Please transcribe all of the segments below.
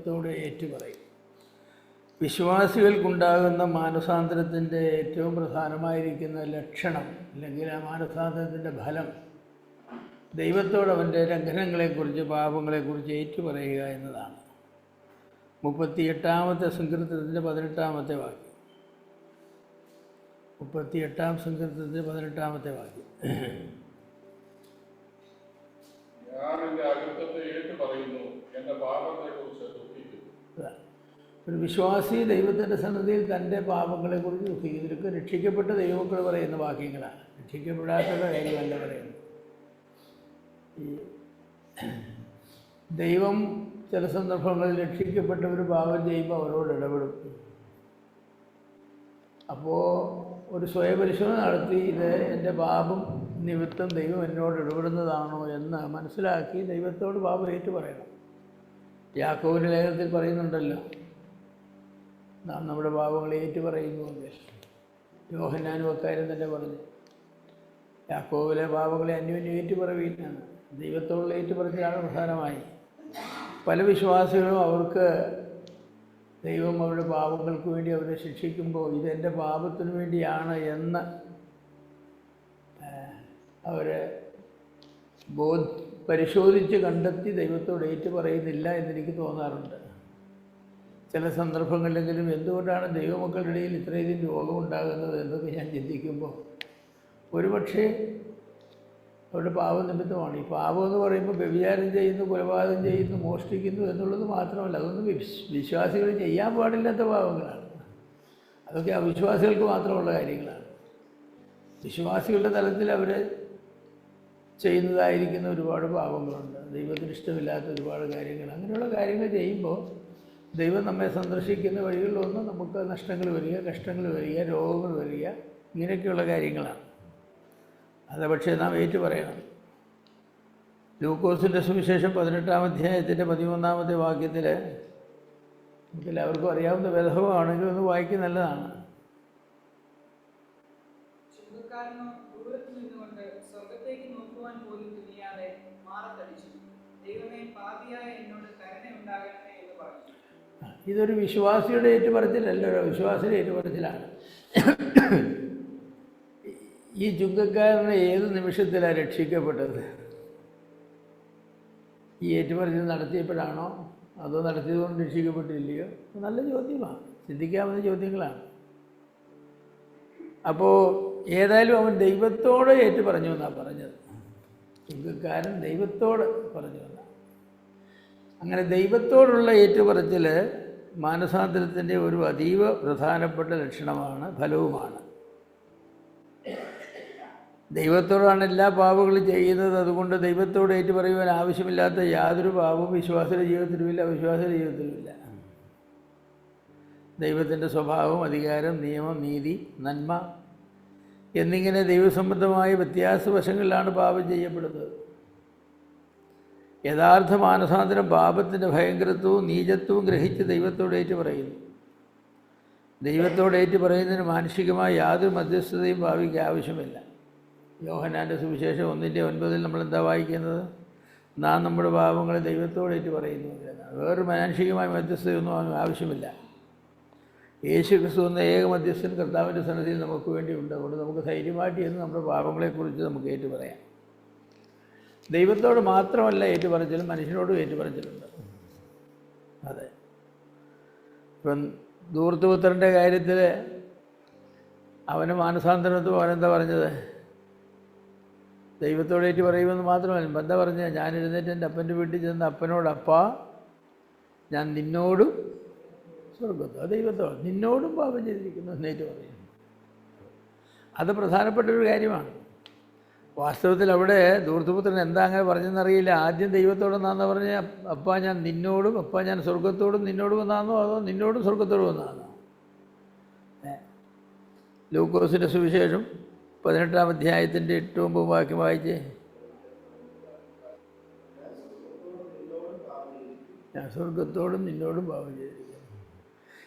ദൈവത്തോട് ഏറ്റുപറയും. വിശ്വാസികൾക്കുണ്ടാകുന്ന മാനസാന്തരത്തിൻ്റെ ഏറ്റവും പ്രധാനമായിരിക്കുന്ന ലക്ഷണം അല്ലെങ്കിൽ ആ മാനസാന്തരത്തിൻ്റെ ഫലം ദൈവത്തോട് അവൻ്റെ ലംഘനങ്ങളെക്കുറിച്ച് പാപങ്ങളെക്കുറിച്ച് ഏറ്റുപറയുക എന്നതാണ്. 38-ാമത്തെ സങ്കീർത്തനത്തിൻ്റെ 18-ാമത്തെ വാക്യം. 38-ാം സങ്കീർത്തനത്തിൻ്റെ 18-ാമത്തെ വാക്യം. ഒരു വിശ്വാസി ദൈവത്തിൻ്റെ സന്നിധിയിൽ തൻ്റെ പാപങ്ങളെക്കുറിച്ച് ദുഃഖിക്കുന്നു. ഇതൊക്കെ രക്ഷിക്കപ്പെട്ട ദൈവമക്കൾ പറയുന്ന വാക്യങ്ങളാണ്, രക്ഷിക്കപ്പെടാത്തവരുടെ കാര്യമല്ല പറയുന്നത്. ഈ ദൈവം ചില സന്ദർഭങ്ങളിൽ രക്ഷിക്കപ്പെട്ടവർ പാപം ചെയ്യുമ്പോൾ അവരോട് ഇടപെടും. അപ്പോൾ ഒരു സ്വയപരിശോധന നടത്തി ഇത് എൻ്റെ പാപം നിമിത്തം ദൈവം എന്നോട് ഇടപെടുന്നതാണോ എന്ന് മനസ്സിലാക്കി ദൈവത്തോട് പാപം ഏറ്റു പറയണം. യാക്കോബിൻ്റെ ലേഖനത്തിൽ പറയുന്നുണ്ടല്ലോ, നാം നമ്മുടെ പാപങ്ങളെ ഏറ്റു പറയുന്നുവെങ്കിൽ. യോഹന്നാനും അക്കാര്യം തന്നെ പറഞ്ഞു, യാക്കോബിലെ പാപങ്ങളെ അന്യോന്യം ഏറ്റുപറയുകയാണ്. ദൈവത്തോടുള്ള ഏറ്റുപറച്ചിലാണ് പ്രധാനമായി. പല വിശ്വാസികളും അവർക്ക് ദൈവം അവരുടെ പാപങ്ങൾക്ക് വേണ്ടി അവരെ ശിക്ഷിക്കുമ്പോൾ ഇതെൻ്റെ പാപത്തിന് വേണ്ടിയാണ് എന്ന് അവരെ പരിശോധിച്ച് കണ്ടെത്തി ദൈവത്തോട് ഏറ്റുപറയുന്നില്ല എന്നെനിക്ക് തോന്നാറുണ്ട്. ചില സന്ദർഭങ്ങളിലെങ്കിലും എന്തുകൊണ്ടാണ് ദൈവമക്കളുടെ ഇടയിൽ ഇത്രയധികം രോഗമുണ്ടാകുന്നത് എന്നൊക്കെ ഞാൻ ചിന്തിക്കുമ്പോൾ ഒരുപക്ഷെ അവരുടെ പാപനിമിത്തമാണ്. ഈ പാപം എന്ന് പറയുമ്പോൾ വ്യഭിചാരം ചെയ്യുന്നു, കൊലപാതകം ചെയ്യുന്നു, മോഷ്ടിക്കുന്നു എന്നുള്ളത് മാത്രമല്ല, അതൊന്നും വിശ്വാസികൾ ചെയ്യാൻ പാടില്ലാത്ത പാപങ്ങളാണ്. അതൊക്കെ അവിശ്വാസികൾക്ക് മാത്രമുള്ള കാര്യങ്ങളാണ്. വിശ്വാസികളുടെ തലത്തിൽ അവർ ചെയ്യുന്നതായിരിക്കുന്ന ഒരുപാട് പാപങ്ങളുണ്ട്, ദൈവത്തിന് ഇഷ്ടമില്ലാത്ത ഒരുപാട് കാര്യങ്ങൾ. അങ്ങനെയുള്ള കാര്യങ്ങൾ ചെയ്യുമ്പോൾ ദൈവം നമ്മെ സന്ദർശിക്കുന്ന വഴികളിലൊന്ന് നമുക്ക് നഷ്ടങ്ങൾ വരിക, കഷ്ടങ്ങൾ വരിക, രോഗങ്ങൾ വരിക, ഇങ്ങനെയൊക്കെയുള്ള കാര്യങ്ങളാണ്. അത് പക്ഷേ നാം ഏറ്റു പറയണം. ലൂക്കോസിൻ്റെ സുവിശേഷം 18-ാം അധ്യായത്തിൻ്റെ 13-ാമത്തെ വാക്യത്തിൽ നമുക്കെല്ലാവർക്കും അറിയാവുന്ന വേദഭാഗമാണെങ്കിലും ഒന്ന് വായിക്കുന്നത് നല്ലതാണ്. ഇതൊരു വിശ്വാസിയുടെ ഏറ്റുപറച്ചിലല്ല, ഒരു വിശ്വാസിയുടെ ഏറ്റുപറച്ചിലാണ്. ഈ ചുങ്കക്കാരനെ ഏത് നിമിഷത്തിലാണ് രക്ഷിക്കപ്പെട്ടത്? ഈ ഏറ്റുപറച്ചിൽ നടത്തിയപ്പോഴാണോ അതോ നടത്തിയതുകൊണ്ട് രക്ഷിക്കപ്പെട്ടില്ലയോ? നല്ല ചോദ്യമാണ്, ചിന്തിക്കാവുന്ന ചോദ്യങ്ങളാണ്. അപ്പോൾ ഏതായാലും അവൻ ദൈവത്തോട് ഏറ്റു പറഞ്ഞു എന്നാണ് പറഞ്ഞത്. ചുങ്കക്കാരൻ ദൈവത്തോട് പറഞ്ഞു എന്നാണ്. അങ്ങനെ ദൈവത്തോടുള്ള ഏറ്റുപറച്ചിൽ മാനസാന്തരത്തിൻ്റെ ഒരു അതീവ പ്രധാനപ്പെട്ട ലക്ഷണമാണ്, ഫലവുമാണ്. ദൈവത്തോടാണ് എല്ലാ പാപങ്ങളും ചെയ്യുന്നത്. അതുകൊണ്ട് ദൈവത്തോട് ഏറ്റു പറയുവാൻ ആവശ്യമില്ലാത്ത യാതൊരു പാപവും വിശ്വാസിയുടെ ജീവിതത്തിലുമില്ല, അവിശ്വാസിയുടെ ജീവിതത്തിലുമില്ല. ദൈവത്തിൻ്റെ സ്വഭാവം, അധികാരം, നിയമം, നീതി, നന്മ എന്നിങ്ങനെ ദൈവസംബന്ധമായ വ്യത്യാസവശങ്ങളിലാണ് പാപം ചെയ്യപ്പെടുന്നത്. യഥാർത്ഥ മാനസാന്തരം പാപത്തിൻ്റെ ഭയങ്കരത്വവും നീചത്വവും ഗ്രഹിച്ച് ദൈവത്തോട് ഏറ്റു പറയുന്നു. ദൈവത്തോട് ഏറ്റു പറയുന്നതിന് മാനുഷികമായ യാതൊരു മധ്യസ്ഥതയും ഭാവിക്ക് ആവശ്യമില്ല. യോഹന്നാൻ്റെ സുവിശേഷം 1:9 നമ്മൾ എന്താ വായിക്കുന്നത്? നാം നമ്മുടെ പാപങ്ങളെ ദൈവത്തോട് ഏറ്റു പറയുന്നു എന്നാണ്. വേറൊരു മാനുഷികമായ മധ്യസ്ഥതയൊന്നും അവന് ആവശ്യമില്ല. യേശു ക്രിസ്തു എന്ന ഏക മധ്യസ്ഥൻ കർത്താവിൻ്റെ സന്നിധിയിൽ നമുക്ക് വേണ്ടി ഉണ്ട്. അതുകൊണ്ട് നമുക്ക് ധൈര്യമായിട്ട് എന്ന് നമ്മുടെ പാപങ്ങളെക്കുറിച്ച് നമുക്ക് ഏറ്റു പറയാം. ദൈവത്തോട് മാത്രമല്ല ഏറ്റുപറച്ചിലും മനുഷ്യനോടും ഏറ്റുപറച്ചിലുണ്ട്. അതെ, ഇപ്പം ധൂർത്തുപുത്രൻ്റെ കാര്യത്തിൽ അവന് മാനസാന്തരത്വം അവനെന്താ പറഞ്ഞത്? ദൈവത്തോട് ഏറ്റു പറയുമെന്ന് മാത്രമല്ല, എന്താ പറഞ്ഞത്? ഞാൻ എഴുന്നേറ്റ് എൻ്റെ അപ്പൻ്റെ വീട്ടിൽ ചെന്ന് അപ്പനോട്, അപ്പാ ഞാൻ നിന്നോടും സ്വർഗത്തോ, ദൈവത്തോട് നിന്നോടും പാപം ചെയ്തിരിക്കുന്നു എന്നേറ്റ് പറയും. അത് പ്രധാനപ്പെട്ടൊരു കാര്യമാണ്. വാസ്തവത്തിൽ അവിടെ ധൂർത്തുപുത്രൻ എന്താ അങ്ങനെ പറഞ്ഞെന്നറിയില്ല. ആദ്യം ദൈവത്തോടെന്നാന്ന് പറഞ്ഞ്, അപ്പാ ഞാൻ നിന്നോടും, അപ്പാ ഞാൻ സ്വർഗത്തോടും നിന്നോടും എന്നാണോ അതോ നിന്നോടും സ്വർഗത്തോടും എന്നാണോ? ലൂക്കോസിൻ്റെ സുവിശേഷം 18-ാം അധ്യായത്തിൻ്റെ 8-9 വാക്യം വായിച്ചേ. ഞാൻ സ്വർഗത്തോടും നിന്നോടും പാപം ചെയ്തിരിക്കുന്നു.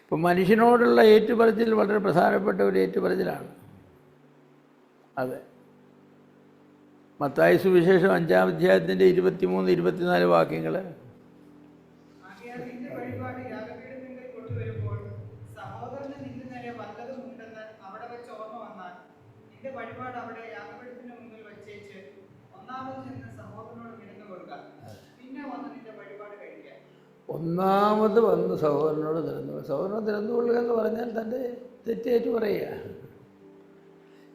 ഇപ്പം മനുഷ്യനോടുള്ള ഏറ്റുപറച്ചിൽ വളരെ പ്രധാനപ്പെട്ട ഒരു ഏറ്റുപറച്ചിലാണ്. അതെ, മത്തായി സുവിശേഷം 5-ാം അധ്യായത്തിൻ്റെ 23-24 വാക്യങ്ങൾ. നിന്റെ വഴിപാട് അവിടെ യാഗപീഠത്തിന് മുമ്പിൽ വെച്ചേച്ച് ഒന്നാമത് ചെന്ന് സഹോദരനോട് വിരുന്ന് കൊടുക്കുക, പിന്നെ വന്ന് നിന്റെ വഴിപാട് കഴിക്കുക. ഒന്നാമത് വന്ന് സഹോദരനോട് തിരന്നുകൊള്ളുക എന്ന് പറഞ്ഞാൽ തൻ്റെ തെറ്റേറ്റു പറയുക.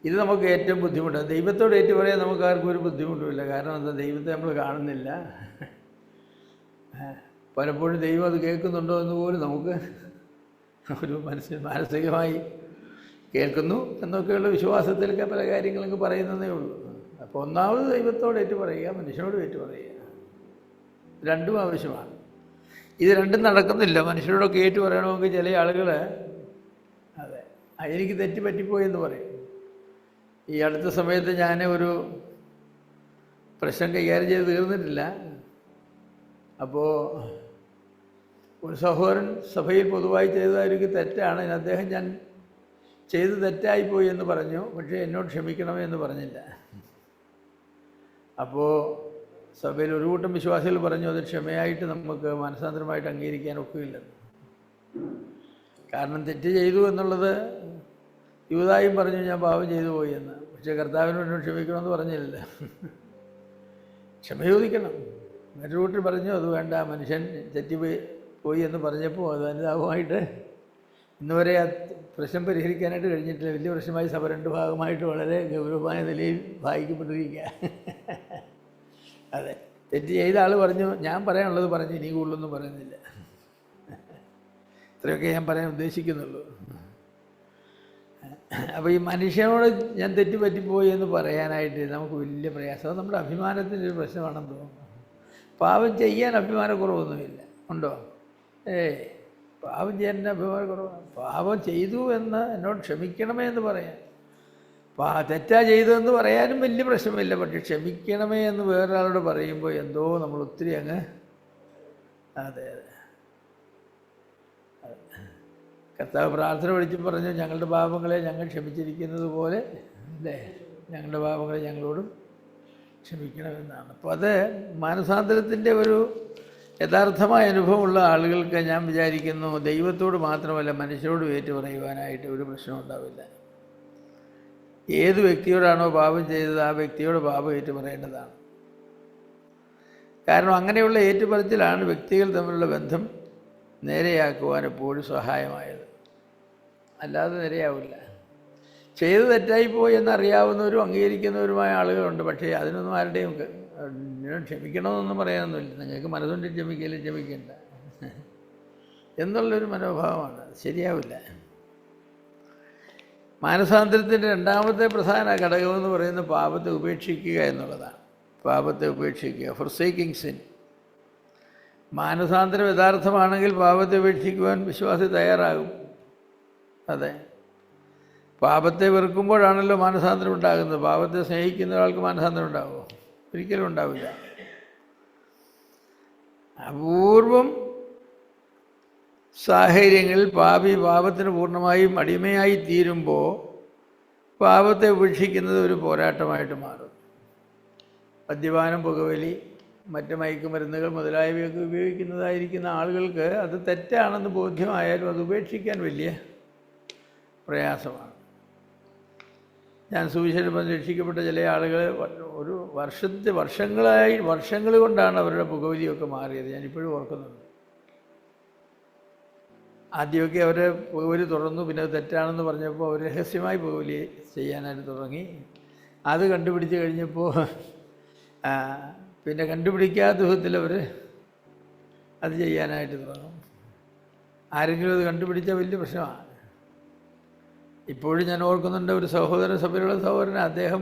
ഇത് നമുക്ക് ഏറ്റവും ബുദ്ധിമുട്ടാണ്. ദൈവത്തോട് ഏറ്റു പറയാൻ നമുക്ക് ആർക്കും ഒരു ബുദ്ധിമുട്ടുമില്ല. കാരണം എന്താ, ദൈവത്തെ നമ്മൾ കാണുന്നില്ല. പലപ്പോഴും ദൈവം അത് കേൾക്കുന്നുണ്ടോ എന്ന് പോലും നമുക്ക് ഒരു മാനസികമായി കേൾക്കുന്നു എന്നൊക്കെയുള്ള വിശ്വാസത്തിലൊക്കെ പല കാര്യങ്ങളൊക്കെ പറയുന്നതേ ഉള്ളൂ. അപ്പോൾ ഒന്നാമത് ദൈവത്തോട് ഏറ്റു പറയുക, മനുഷ്യനോട് ഏറ്റു പറയുക, രണ്ടും ആവശ്യമാണ്. ഇത് രണ്ടും നടക്കുന്നില്ല. മനുഷ്യരോടൊക്കെ ഏറ്റു പറയണമെങ്കിൽ ചില ആളുകൾ അതെ എനിക്ക് തെറ്റ് പറ്റിപ്പോയി എന്ന് പറയും. ഈ അടുത്ത സമയത്ത് ഞാൻ ഒരു പ്രശ്നം കൈകാര്യം ചെയ്ത് തീർന്നിട്ടില്ല. അപ്പോൾ ഒരു സഹോദരൻ സഭയിൽ പൊതുവായി ചെയ്തതായിരിക്കും തെറ്റാണ്, അദ്ദേഹം ഞാൻ ചെയ്ത് തെറ്റായിപ്പോയി എന്ന് പറഞ്ഞു, പക്ഷേ എന്നോട് ക്ഷമിക്കണമേ എന്ന് പറഞ്ഞില്ല. അപ്പോൾ സഭയിൽ ഒരു കൂട്ടം വിശ്വാസികൾ പറഞ്ഞു അത് ക്ഷമയായിട്ട് നമുക്ക് മനസാന്തരമായിട്ട് അംഗീകരിക്കാൻ ഒക്കില്ലെന്ന്. കാരണം തെറ്റ് ചെയ്തു എന്നുള്ളത് യൂദായും പറഞ്ഞു ഞാൻ പാപം ചെയ്തു പോയി എന്ന്, പക്ഷേ കർത്താവിനോട് എന്നോട് ക്ഷമിക്കണമെന്ന് പറഞ്ഞില്ല. ക്ഷമ ചോദിക്കണം. മറ്റൊരു കൂട്ടർ പറഞ്ഞു അത് വേണ്ട, മനുഷ്യൻ തെറ്റിപ്പോയി എന്ന് പറഞ്ഞപ്പോൾ അത് അനുതാപമായിട്ട് ഇന്നുവരെ ആ പ്രശ്നം പരിഹരിക്കാനായിട്ട് കഴിഞ്ഞിട്ടില്ല. വലിയ പ്രശ്നമായി സഭ രണ്ട് ഭാഗമായിട്ട് വളരെ ഗൗരവമായ നിലയിൽ വായിക്കപ്പെട്ടിരിക്കുക. അതെ, തെറ്റ് ചെയ്ത ആൾ പറഞ്ഞു ഞാൻ പറയാനുള്ളത് പറഞ്ഞു, ഇനി കൂടുതലൊന്നും പറയുന്നില്ല. ഇത്രയൊക്കെ ഞാൻ പറയാൻ ഉദ്ദേശിക്കുന്നുള്ളൂ. അപ്പോൾ ഈ മനുഷ്യനോട് ഞാൻ തെറ്റ് പറ്റിപ്പോയി എന്ന് പറയാനായിട്ട് നമുക്ക് വലിയ പ്രയാസം. അത് നമ്മുടെ അഭിമാനത്തിൻ്റെ ഒരു പ്രശ്നമാണെന്ന് തോന്നുന്നു. പാപം ചെയ്യാൻ അഭിമാനക്കുറവൊന്നുമില്ല, ഉണ്ടോ? പാപം ചെയ്യാൻ അഭിമാനക്കുറവാണ്. പാപം ചെയ്തു എന്ന് എന്നോട് ക്ഷമിക്കണമേ എന്ന് പറയാൻ, തെറ്റാ ചെയ്തതെന്ന് പറയാനും വലിയ പ്രശ്നമില്ല. പക്ഷെ ക്ഷമിക്കണമേ എന്ന് വേറൊരാളോട് പറയുമ്പോൾ എന്തോ നമ്മൾ ഒത്തിരി അങ്ങ് അതെ കർത്താവ് പ്രാർത്ഥന വിളിച്ച് പറഞ്ഞു ഞങ്ങളുടെ പാപങ്ങളെ ഞങ്ങൾ ക്ഷമിച്ചിരിക്കുന്നത് പോലെ അല്ലേ ഞങ്ങളുടെ പാപങ്ങളെ ഞങ്ങളോടും ക്ഷമിക്കണമെന്നാണ്. അപ്പോൾ അത് മാനസാന്തരത്തിൻ്റെ ഒരു യഥാർത്ഥമായ അനുഭവമുള്ള ആളുകൾക്ക് ഞാൻ വിചാരിക്കുന്നു ദൈവത്തോട് മാത്രമല്ല മനുഷ്യരോട് ഏറ്റു പറയുവാനായിട്ട് ഒരു പ്രശ്നം ഉണ്ടാവില്ല. ഏത് വ്യക്തിയോടാണോ പാപം ചെയ്തത് ആ വ്യക്തിയോട് പാപം ഏറ്റു പറയേണ്ടതാണ്. കാരണം അങ്ങനെയുള്ള ഏറ്റുപറച്ചിലാണ് വ്യക്തികൾ തമ്മിലുള്ള ബന്ധം നേരെയാക്കുവാൻ എപ്പോഴും സഹായമായത്, അല്ലാതെ നേരെയാവില്ല. ചെയ്ത് തെറ്റായിപ്പോയി എന്നറിയാവുന്നവരും അംഗീകരിക്കുന്നവരുമായ ആളുകളുണ്ട്. പക്ഷേ അതിനൊന്നും ആരുടെയും ക്ഷമിക്കണമെന്നൊന്നും പറയാനൊന്നുമില്ല. നിങ്ങൾക്ക് മനസ്സുകൊണ്ട് ക്ഷമിക്കേണ്ട എന്നുള്ളൊരു മനോഭാവമാണ്, ശരിയാവില്ല. മാനസാന്തരത്തിൻ്റെ രണ്ടാമത്തെ പ്രധാന ഘടകമെന്ന് പറയുന്നത് പാപത്തെ ഉപേക്ഷിക്കുക എന്നുള്ളതാണ്. പാപത്തെ ഉപേക്ഷിക്കുക, ഫോർസേക്കിംഗ് സിൻ. മാനസാന്തരം യഥാർത്ഥമാണെങ്കിൽ പാപത്തെ ഉപേക്ഷിക്കുവാൻ വിശ്വാസി തയ്യാറാകും. അതെ, പാപത്തെ വെറുക്കുമ്പോഴാണല്ലോ മാനസാന്തരം ഉണ്ടാകുന്നത്. പാപത്തെ സ്നേഹിക്കുന്ന ഒരാൾക്ക് മാനസാന്തരം ഉണ്ടാകുമോ? ഒരിക്കലും ഉണ്ടാവില്ല. അപൂർവം സാഹചര്യങ്ങളിൽ പാപത്തിന് പൂർണ്ണമായും അടിമയായി തീരുമ്പോൾ പാപത്തെ ഉപേക്ഷിക്കുന്നത് ഒരു പോരാട്ടമായിട്ട് മാറും. മദ്യപാനം, പുകവലി, മറ്റ് മയക്കുമരുന്നുകൾ മുതലായവയൊക്കെ ഉപയോഗിക്കുന്നതായിരിക്കുന്ന ആളുകൾക്ക് അത് തെറ്റാണെന്ന് ബോധ്യമായാലും അത് ഉപേക്ഷിക്കാൻ വലിയ പ്രയാസമാണ്. ഞാൻ സുവിശേഷം രക്ഷിക്കപ്പെട്ട ചില ആളുകൾ ഒരു വർഷങ്ങൾ കൊണ്ടാണ് അവരുടെ പുകവലിയൊക്കെ മാറിയത്. ഞാനിപ്പോഴും ഓർക്കുന്നുണ്ട്. ആദ്യമൊക്കെ അവരെ പുകവലി തുറന്നു, പിന്നെ അത് തെറ്റാണെന്ന് പറഞ്ഞപ്പോൾ അവർ രഹസ്യമായി പുകവലി ചെയ്യാനായിട്ട് തുടങ്ങി. അത് കണ്ടുപിടിച്ച് കഴിഞ്ഞപ്പോൾ പിന്നെ കണ്ടുപിടിക്കാത്ത വിധത്തിൽ അവർ അത് ചെയ്യാനായിട്ട് തുടങ്ങും. ആരെങ്കിലും അത് കണ്ടുപിടിച്ചാൽ വലിയ പ്രശ്നമാണ്. ഇപ്പോഴും ഞാൻ ഓർക്കുന്നുണ്ട്, ഒരു സഭയിലുള്ള സഹോദരൻ, അദ്ദേഹം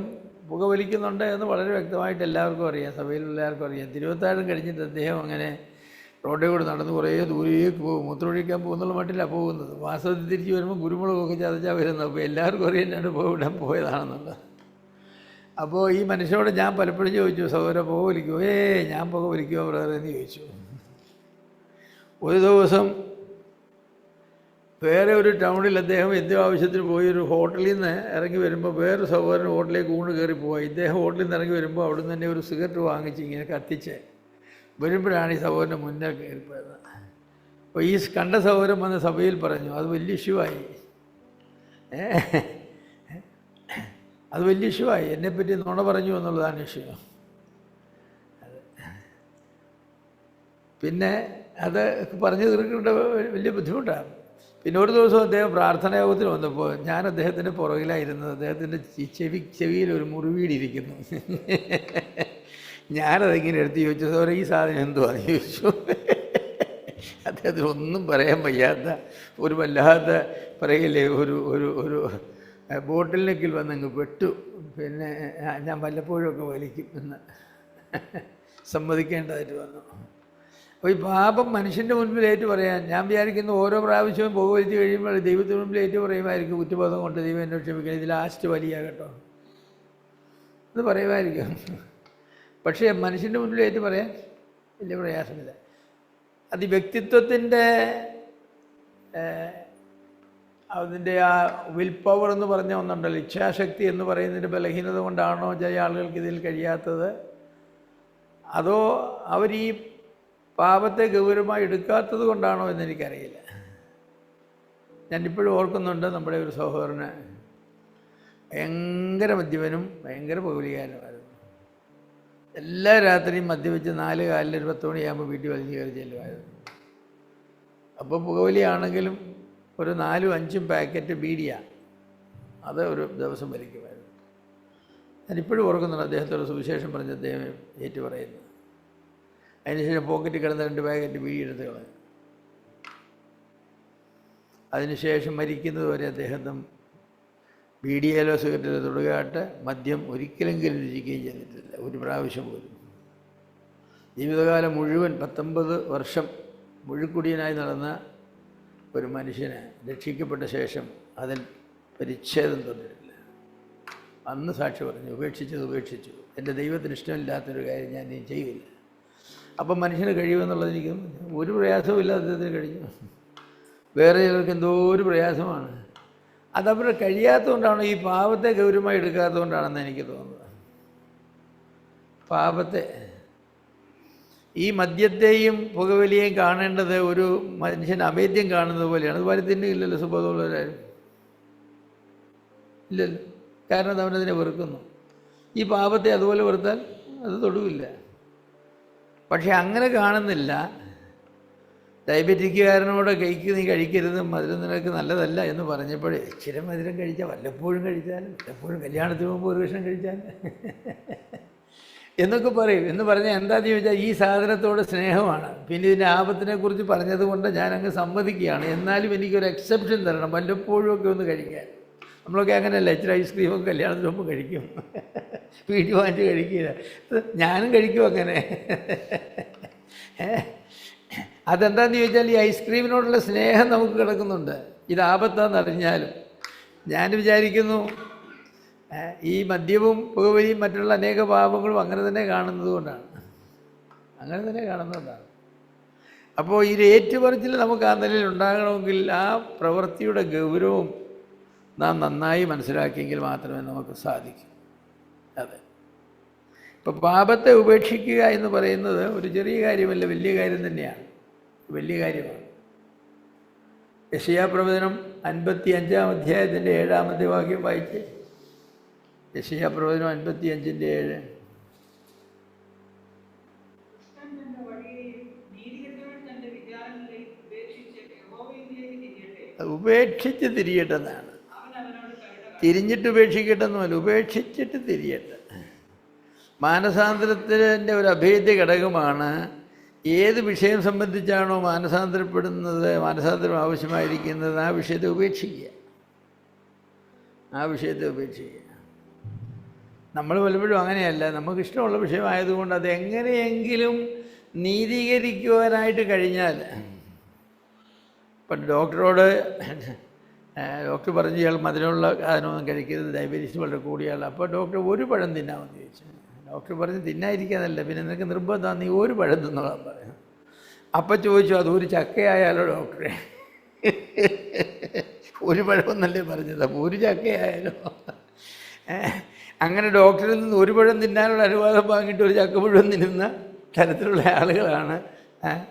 പുകവലിക്കുന്നുണ്ട് എന്ന് വളരെ വ്യക്തമായിട്ട് എല്ലാവർക്കും അറിയാം, സഭയിലുള്ള എല്ലാവർക്കും അറിയാം. തിരുവത്താഴം കഴിഞ്ഞിട്ട് അദ്ദേഹം അങ്ങനെ റോഡിൽ കൂടെ നടന്ന് കുറേ ദൂരേക്ക് പോകും, മൂത്രമൊഴിക്കാൻ പോകുന്നുള്ള മട്ടിലാണ് പോകുന്നത്. വാസ്തവത്തിൽ തിരിച്ച് വരുമ്പോൾ കുരുമുളകൊക്കെ ചതച്ചാൽ വരുന്നത്. അപ്പോൾ എല്ലാവർക്കും അറിയാൻ ഞാൻ പോയിടാൻ പോയതാണെന്നുള്ളത്. അപ്പോൾ ഈ മനുഷ്യനോട് ഞാൻ പലപ്പോഴും ചോദിച്ചു, സഹോദരൻ പുക വലിക്കുമോ? ഞാൻ പുക വലിക്കുമോ ബ്രദർ എന്ന് ചോദിച്ചു. ഒരു ദിവസം വേറെ ഒരു ടൗണിൽ അദ്ദേഹം എന്തോ ആവശ്യത്തിന് പോയി ഒരു ഹോട്ടലിൽ നിന്ന് ഇറങ്ങി വരുമ്പോൾ വേറൊരു സഹോദരൻ ഹോട്ടലിലേക്ക് ഊണ് കയറി പോയി. ഇദ്ദേഹം ഹോട്ടലിൽ നിന്ന് ഇറങ്ങി വരുമ്പോൾ അവിടെ നിന്ന് തന്നെ ഒരു സിഗരറ്റ് വാങ്ങിച്ച് ഇങ്ങനെ കത്തിച്ച് വരുമ്പോഴാണ് ഈ സഹോദരൻ്റെ മുന്നേ കയറിപ്പോയത്. അപ്പോൾ ഈ കണ്ട സഹോദരൻ വന്ന് സഭയിൽ പറഞ്ഞു. അത് വലിയ ഇഷ്യൂ ആയി. അത് വലിയ ഇഷ്യൂവായി. എന്നെപ്പറ്റി നുണ പറഞ്ഞു എന്നുള്ളതാണ് ഇഷ്യൂ. പിന്നെ അത് പറഞ്ഞു തീർക്കേണ്ട വലിയ ബുദ്ധിമുട്ടാണ്. പിന്നെ ഒരു ദിവസം അദ്ദേഹം പ്രാർത്ഥനായോഗത്തിന് വന്നപ്പോൾ ഞാൻ അദ്ദേഹത്തിൻ്റെ പുറകിലായിരുന്നത്. അദ്ദേഹത്തിൻ്റെ ചെവിയിൽ ഒരു മുറിവീടിയിരിക്കുന്നു. ഞാനതിങ്ങനെ എടുത്ത് ചോദിച്ചു, സാറേ ഈ സാധനം എന്തുവാന്ന് ചോദിച്ചു. അദ്ദേഹത്തിന് ഒന്നും പറയാൻ വയ്യാത്ത ഒരു വല്ലാത്ത പറയില്ലേ, ഒരു ഒരു ഒരു ബോട്ടിൽ നെക്കിൽ വന്നങ്ങ് പെട്ടു. പിന്നെ ഞാൻ വല്ലപ്പോഴുമൊക്കെ വലിക്കും എന്ന് സമ്മതിക്കേണ്ടതായിട്ട് വന്നു. അപ്പോൾ ഈ പാപം മനുഷ്യൻ്റെ മുൻപിൽ ഏറ്റു പറയാൻ ഞാൻ വിചാരിക്കുന്നു, ഓരോ പ്രാവശ്യവും പുകവലിച്ച് കഴിയുമ്പോൾ ദൈവത്തിന് മുൻപിൽ ഏറ്റു പറയുമായിരിക്കും, കുറ്റബോധം കൊണ്ട് ദൈവം എന്നോട് ക്ഷമിക്കണം, ഇത് ലാസ്റ്റ് വലിയ കേട്ടോ എന്ന് പറയുമായിരിക്കും. പക്ഷേ മനുഷ്യൻ്റെ മുൻപിൽ ഏറ്റു പറയാൻ വലിയ പ്രയാസമില്ല. അത് വ്യക്തിത്വത്തിൻ്റെ അതിൻ്റെ ആ വിൽ പവർ എന്ന് പറഞ്ഞ ഒന്നുണ്ടല്ലോ, ഇച്ഛാശക്തി എന്ന് പറയുന്നതിൻ്റെ ബലഹീനത കൊണ്ടാണോ ചില ആളുകൾക്ക് ഇതിൽ കഴിയാത്തത്, അതോ അവർ ഈ പാപത്തെ ഗൗരവമായി എടുക്കാത്തത് കൊണ്ടാണോ എന്നെനിക്കറിയില്ല. ഞാനിപ്പോഴും ഓർക്കുന്നുണ്ട്, നമ്മുടെ ഒരു സഹോദരന് ഭയങ്കര മദ്യപനും ഭയങ്കര പുകവലിക്കാരനുമായിരുന്നു. എല്ലാ രാത്രിയും മദ്യപിച്ച് 4 കാലിൽ 10 മണിയാകുമ്പോൾ വീട്ടിൽ വലിഞ്ഞ് കയറി ചെല്ലുമായിരുന്നു. അപ്പോൾ പുകവലിയാണെങ്കിലും ഒരു 4-5 പാക്കറ്റ് ബീഡിയാണ്, അത് ഒരു ദിവസം വലിക്കുമായിരുന്നു. ഞാനിപ്പോഴും ഓർക്കുന്നുണ്ട് അദ്ദേഹത്തോട് സുവിശേഷം പറഞ്ഞ് അദ്ദേഹം ഏറ്റു പറയുന്നത്. അതിനുശേഷം പോക്കറ്റിൽ കിടന്ന 2 പാക്കറ്റ് ബീഡി എടുത്ത് കളഞ്ഞു. അതിനുശേഷം മരിക്കുന്നത് വരെ അദ്ദേഹത്തും ബീഡിയിലോ സിഗരറ്റിലോ തൊടുകയാട്ട് മദ്യം ഒരിക്കലെങ്കിലും രുചിക്കുകയും ചെയ്തിട്ടില്ല, ഒരു പ്രാവശ്യം പോലും. ജീവിതകാലം മുഴുവൻ 19 വർഷം മുഴുക്കുടിയനായി നടന്ന ഒരു മനുഷ്യന് രക്ഷിക്കപ്പെട്ട ശേഷം അതിൽ പരിച്ഛേദം തന്നിട്ടില്ല. അന്ന് സാക്ഷി പറഞ്ഞു, ഉപേക്ഷിച്ചത് ഉപേക്ഷിച്ചു, എൻ്റെ ദൈവത്തിന് ഇഷ്ടമില്ലാത്തൊരു കാര്യം ഞാൻ ഇനി ചെയ്യില്ല. അപ്പം മനുഷ്യന് കഴിയുമെന്നുള്ളത് എനിക്ക് ഒരു പ്രയാസവും ഇല്ല, അദ്ദേഹത്തിന് കഴിഞ്ഞു. വേറെ ചിലർക്ക് എന്തോ ഒരു പ്രയാസമാണ്. അതവരെ കഴിയാത്തതുകൊണ്ടാണ്, ഈ പാപത്തെ ഗൗരവമായി എടുക്കാത്തതുകൊണ്ടാണെന്ന് എനിക്ക് തോന്നുന്നത്. പാപത്തെ, ഈ മദ്യത്തെയും പുകവലിയെയും കാണേണ്ടത് ഒരു മനുഷ്യൻ അഭേദ്യം കാണുന്നത് പോലെയാണ്. അതുപോലെ തിന്നുകില്ലല്ലോ സുബോധമുള്ളവരാരും, ഇല്ലല്ലോ. കാരണം അത് അവനതിനെ വെറുക്കുന്നു. ഈ പാപത്തെ അതുപോലെ വെറുത്താൽ അത് തൊടുവില്ല. പക്ഷെ അങ്ങനെ കാണുന്നില്ല. ഡയബറ്റിക്കുകാരനോട് കേക്ക് നീ കഴിക്കരുത്, മധുരം നിനക്ക് നല്ലതല്ല എന്ന് പറഞ്ഞപ്പോഴേ ഇച്ചിരി മധുരം കഴിച്ചാൽ വല്ലപ്പോഴും കഴിച്ചാലും, വല്ലപ്പോഴും കല്യാണത്തിന് മുമ്പ് ഒരു കഷ്ണം കഴിച്ചാൽ എന്നൊക്കെ പറയും. എന്ന് പറഞ്ഞാൽ എന്താണെന്ന് ചോദിച്ചാൽ ഈ സാധനത്തോട് സ്നേഹമാണ്. പിന്നെ ഇതിൻ്റെ ആപത്തിനെക്കുറിച്ച് പറഞ്ഞതുകൊണ്ട് ഞാനങ്ങ് സമ്മതിക്കുകയാണ്. എന്നാലും എനിക്കൊരു എക്സെപ്ഷൻ തരണം, വല്ലപ്പോഴും ഒക്കെ ഒന്ന് കഴിക്കാൻ. നമ്മളൊക്കെ അങ്ങനെയല്ല, ഇച്ചിരി ഐസ്ക്രീമൊക്കെ കല്യാണത്തിന് മുമ്പ് കഴിക്കും, വീട്ടിൽ വാങ്ങിച്ച് കഴിക്കില്ല. ഞാനും കഴിക്കും അങ്ങനെ. അതെന്താണെന്ന് ചോദിച്ചാൽ ഈ ഐസ്ക്രീമിനോടുള്ള സ്നേഹം നമുക്ക് കിടക്കുന്നുണ്ട്. ഇത് ആപത്താണെന്നറിഞ്ഞാലും ഞാൻ വിചാരിക്കുന്നു ഈ മദ്യവും പുകവലിയും മറ്റുള്ള അനേക പാപങ്ങളും അങ്ങനെ തന്നെ കാണുന്നത് കൊണ്ടാണ്. അപ്പോൾ ഈ ഏറ്റുപറച്ചിൽ നമുക്ക് ആ നിലയിൽ ഉണ്ടാകണമെങ്കിൽ ആ പ്രവൃത്തിയുടെ ഗൗരവം നാം നന്നായി മനസ്സിലാക്കിയെങ്കിൽ മാത്രമേ നമുക്ക് സാധിക്കൂ. അതെ, ഇപ്പോൾ പാപത്തെ ഉപേക്ഷിക്കുക എന്ന് പറയുന്നത് ഒരു ചെറിയ കാര്യമല്ല, വലിയ കാര്യം തന്നെയാണ്, വലിയ കാര്യമാണ്. യെശയ്യാപ്രവചനം 55-ാം അധ്യായത്തിൻ്റെ 7-ാമത്തെ വാക്യം വായിച്ച്. യെശയ്യാപ്രവചനം 55:7. ഉപേക്ഷിച്ച് തിരിയട്ടെന്നാണ്. തിരിഞ്ഞിട്ട് ഉപേക്ഷിക്കട്ടെന്നുമല്ല, ഉപേക്ഷിച്ചിട്ട് തിരിയട്ടെ. മാനസാന്തരത്തിൻ്റെ ഒരു അഭേദ്യ ഘടകമാണ്. ഏത് വിഷയം സംബന്ധിച്ചാണോ മാനസാന്തരം ആവശ്യമായിരിക്കുന്നത് ആ വിഷയത്തെ ഉപേക്ഷിക്കുക. നമ്മൾ പലപ്പോഴും അങ്ങനെയല്ല. നമുക്കിഷ്ടമുള്ള വിഷയമായതുകൊണ്ട് അതെങ്ങനെയെങ്കിലും നീതീകരിക്കുവാനായിട്ട് കഴിഞ്ഞാൽ, ഇപ്പം ഡോക്ടർ പറഞ്ഞു ഇയാൾ മധുരമുള്ള സാധനമൊന്നും കഴിക്കരുത്, ഡയബറ്റീസ് വളരെ കൂടിയാൾ. അപ്പോൾ ഡോക്ടർ ഒരു പഴം തിന്നാമെന്ന് ചോദിച്ചു. ഡോക്ടർ പറഞ്ഞ് തിന്നായിരിക്കാനല്ല, പിന്നെ നിനക്ക് നിർബന്ധമാണ്, നീ ഒരു പഴം തിന്നോളാൻ പറഞ്ഞു. അപ്പം ചോദിച്ചു, അതൊരു ചക്കയായാലോ ഡോക്ടറെ? ഒരു പഴമെന്നല്ലേ പറഞ്ഞത്, അപ്പോൾ ഒരു ചക്കയായാലോ? അങ്ങനെ ഡോക്ടറിൽ നിന്ന് ഒരു പഴം തിന്നാനുള്ള അനുവാദം വാങ്ങിയിട്ട് ഒരു ചക്ക മുഴുവൻ തിന്നുന്ന തരത്തിലുള്ള ആളുകളാണ്.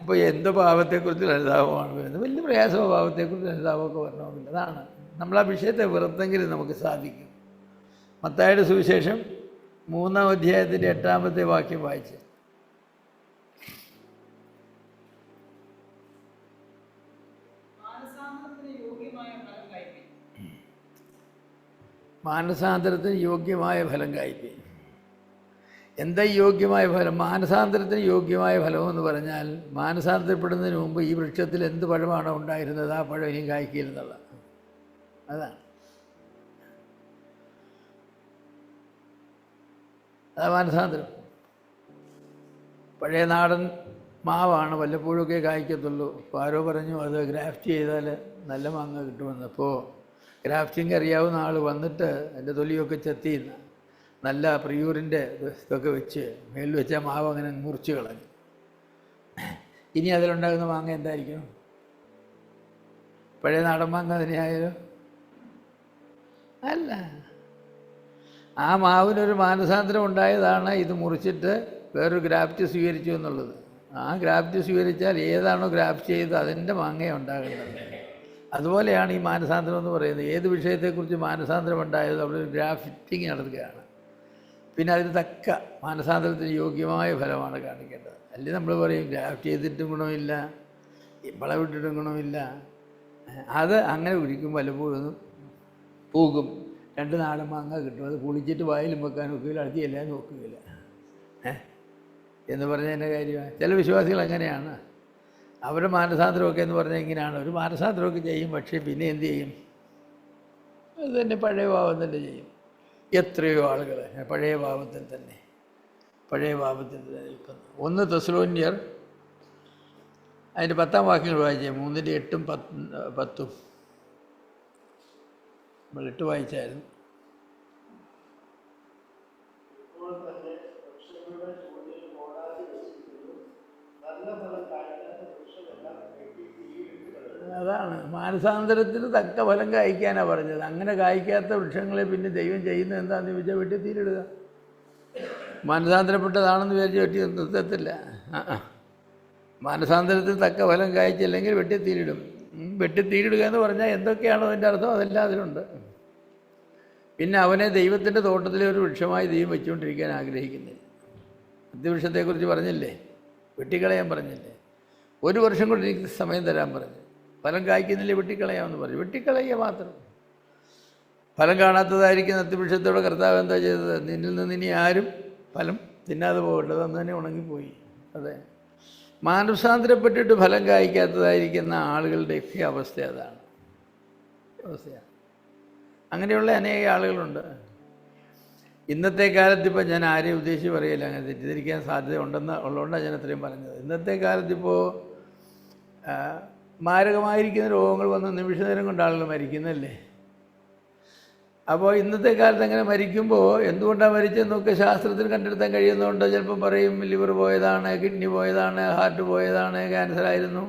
അപ്പോൾ എന്തോ പാപത്തെക്കുറിച്ച് അനുതാപമാണ് വരുന്നത്. വലിയ പ്രയാസമോ പാപത്തെക്കുറിച്ച് അനുതാപമൊക്കെ വരണമെന്നില്ല. അതാണ് നമ്മൾ ആ വിഷയത്തെ വെറുത്തെങ്കിലും നമുക്ക് സാധിക്കും. മത്തായിയുടെ സുവിശേഷം 3-ാം അധ്യായത്തിൻ്റെ 8-ാമത്തെ വാക്യം വായിച്ച്. മാനസാന്തരത്തിന് യോഗ്യമായ ഫലം കായ്പി. എന്താ യോഗ്യമായ ഫലം? മാനസാന്തരത്തിന് യോഗ്യമായ ഫലമെന്ന് പറഞ്ഞാൽ മാനസാന്തരപ്പെടുന്നതിന് മുമ്പ് ഈ വൃക്ഷത്തിൽ എന്ത് പഴമാണോ ഉണ്ടായിരുന്നത് ആ പഴം ഇനിയും കായ്ക്കില്ലെന്നുള്ള അതാണ്. അതാ മാനസാന്തരം. പഴയ നാടൻ മാവാണ്, വല്ലപ്പോഴൊക്കെ കായ്ക്കത്തുള്ളൂ. അപ്പോൾ ആരോ പറഞ്ഞു അത് ഗ്രാഫ്റ്റ് ചെയ്താൽ നല്ല മാങ്ങ കിട്ടുമെന്ന്. അപ്പോൾ ഗ്രാഫ്റ്റിംഗ് അറിയാവുന്ന ആൾ വന്നിട്ട് എൻ്റെ തൊലിയൊക്കെ ചെത്തിന്ന് നല്ല പ്രിയൂരിൻ്റെ ഇതൊക്കെ വെച്ച് മേളിൽ വെച്ചാൽ മാവ് അങ്ങനെ മുറിച്ച് കളഞ്ഞു. ഇനി അതിലുണ്ടാകുന്ന മാങ്ങ എന്തായിരിക്കും? പഴയ നാടൻ മാങ്ങ തന്നെയായാലും അല്ല. ആ മാവിനൊരു മാനസാന്തരം ഉണ്ടായതാണ് ഇത് മുറിച്ചിട്ട് വേറൊരു ഗ്രാഫ്റ്റ് സ്വീകരിച്ചു എന്നുള്ളത്. ആ ഗ്രാഫ്റ്റ് സ്വീകരിച്ചാൽ ഏതാണോ ഗ്രാഫ്റ്റ് ചെയ്ത് അതിൻ്റെ മാങ്ങ ഉണ്ടാകുന്നത്. അതുപോലെയാണ് ഈ മാനസാന്തരം എന്ന് പറയുന്നത്. ഏത് വിഷയത്തെക്കുറിച്ച് മാനസാന്തരം ഉണ്ടായത് അവിടെ ഒരു ഗ്രാഫ്റ്റിംഗ് നടത്തുകയാണ്. പിന്നെ അതിന് തക്ക മാനസാന്തരത്തിന് യോഗ്യമായ ഫലമാണ് കാണിക്കേണ്ടത്. അല്ലെങ്കിൽ നമ്മൾ പറയും ഗ്രാഫ്റ്റ് ചെയ്തിട്ടും ഗുണമില്ല, വളവിട്ടിട്ടും ഗുണമില്ല. അത് അങ്ങനെ ഒരിക്കും വല്ലപ്പോഴും പൂക്കും. 2 നാടൻ മാങ്ങ കിട്ടും. അത് പൊളിച്ചിട്ട് വായിലും വെക്കാൻ നോക്കുകയില്ല, അടുത്തിയല്ല നോക്കുകയില്ല എന്ന് പറഞ്ഞതിൻ്റെ കാര്യമാണ്. ചില വിശ്വാസികൾ അങ്ങനെയാണ്. അവരുടെ മാനസാന്തരമൊക്കെ എന്ന് പറഞ്ഞാൽ ഇങ്ങനെയാണ്. ഒരു മാനസാന്തരമൊക്കെ ചെയ്യും, പക്ഷേ പിന്നെ എന്ത് ചെയ്യും? അത് തന്നെ പഴയ ഭാവം തന്നെ ചെയ്യും. എത്രയോ ആളുകൾ പഴയ ഭാവത്തിൽ തന്നെ നിൽക്കുന്നു. 1 തെസ്സലോനിയർ അതിൻ്റെ 10-ാം വാക്യങ്ങൾ വായിച്ചേ. 3-ന്റെ 8-ഉം 10-ഉം നമ്മൾ 8 വായിച്ചായിരുന്നു. അതാണ് മാനസാന്തരത്തിന് തക്ക ഫലം കായ്ക്കാനാണ് പറഞ്ഞത്. അങ്ങനെ കായ്ക്കാത്ത വൃക്ഷങ്ങളെ പിന്നെ ദൈവം ചെയ്യുന്നത് എന്താണെന്ന് ചോദിച്ചാൽ വെട്ടി തീരിടുക. മാനസാന്തരപ്പെട്ടതാണെന്ന് വിചാരിച്ച് വെട്ടി നിർത്തത്തില്ല. മാനസാന്തരത്തിന് തക്ക ഫലം കായ്ച്ചില്ലെങ്കിൽ വെട്ടിത്തീരിടും. വെട്ടിത്തീരിടുക എന്ന് പറഞ്ഞാൽ എന്തൊക്കെയാണോ അതിൻ്റെ അർത്ഥം അതെല്ലാം അതിലുണ്ട്. പിന്നെ അവനെ ദൈവത്തിൻ്റെ തോട്ടത്തിലെ ഒരു വൃക്ഷമായി ദൈവം വെച്ചുകൊണ്ടിരിക്കാൻ ആഗ്രഹിക്കുന്നില്ല. അത്തിവൃക്ഷത്തെക്കുറിച്ച് പറഞ്ഞില്ലേ, വെട്ടിക്കളയാൻ പറഞ്ഞില്ലേ. 1 വർഷം കൊണ്ട് എനിക്ക് സമയം തരാൻ പറഞ്ഞു. ഫലം കായ്ക്കുന്നില്ലേ, വെട്ടിക്കളയാമെന്ന് പറഞ്ഞു. വെട്ടിക്കളയുക മാത്രം. ഫലം കാണാത്തതായിരിക്കുന്ന അത്തിവൃക്ഷത്തോടെ കർത്താവ് എന്താ ചെയ്തത്? നിന്നിൽ നിന്ന് ഇനി ആരും ഫലം തിന്നാതെ പോകേണ്ടത് അന്ന് തന്നെ ഉണങ്ങിപ്പോയി. അതെ, മാനസാന്തരപ്പെട്ടിട്ട് ഫലം കായ്ക്കാത്തതായിരിക്കുന്ന ആളുകളുടെയൊക്കെ അവസ്ഥ അതാണ്. അവസ്ഥയാണ്. അങ്ങനെയുള്ള അനേക ആളുകളുണ്ട്. ഇന്നത്തെ കാലത്തിപ്പോൾ ഞാൻ ആരെയും ഉദ്ദേശിച്ച് പറയില്ല, അങ്ങനെ തെറ്റിദ്ധരിക്കാൻ സാധ്യത ഉള്ളതുകൊണ്ടാണ് ഞാൻ അത്രയും പറഞ്ഞത്. ഇന്നത്തെ കാലത്തിപ്പോൾ മാരകമായിരിക്കുന്ന രോഗങ്ങൾ വന്ന് നിമിഷ നേരം കൊണ്ട് ആളുകൾ മരിക്കുന്നല്ലേ. അപ്പോൾ ഇന്നത്തെ കാലത്ത് അങ്ങനെ മരിക്കുമ്പോൾ എന്തുകൊണ്ടാണ് മരിച്ചതെന്നൊക്കെ ശാസ്ത്രത്തിന് കണ്ടെടുത്താൻ കഴിയുന്നതുകൊണ്ട് ചിലപ്പം പറയും ലിവർ പോയതാണ്, കിഡ്നി പോയതാണ്, ഹാർട്ട് പോയതാണ്, ക്യാൻസറായിരുന്നു,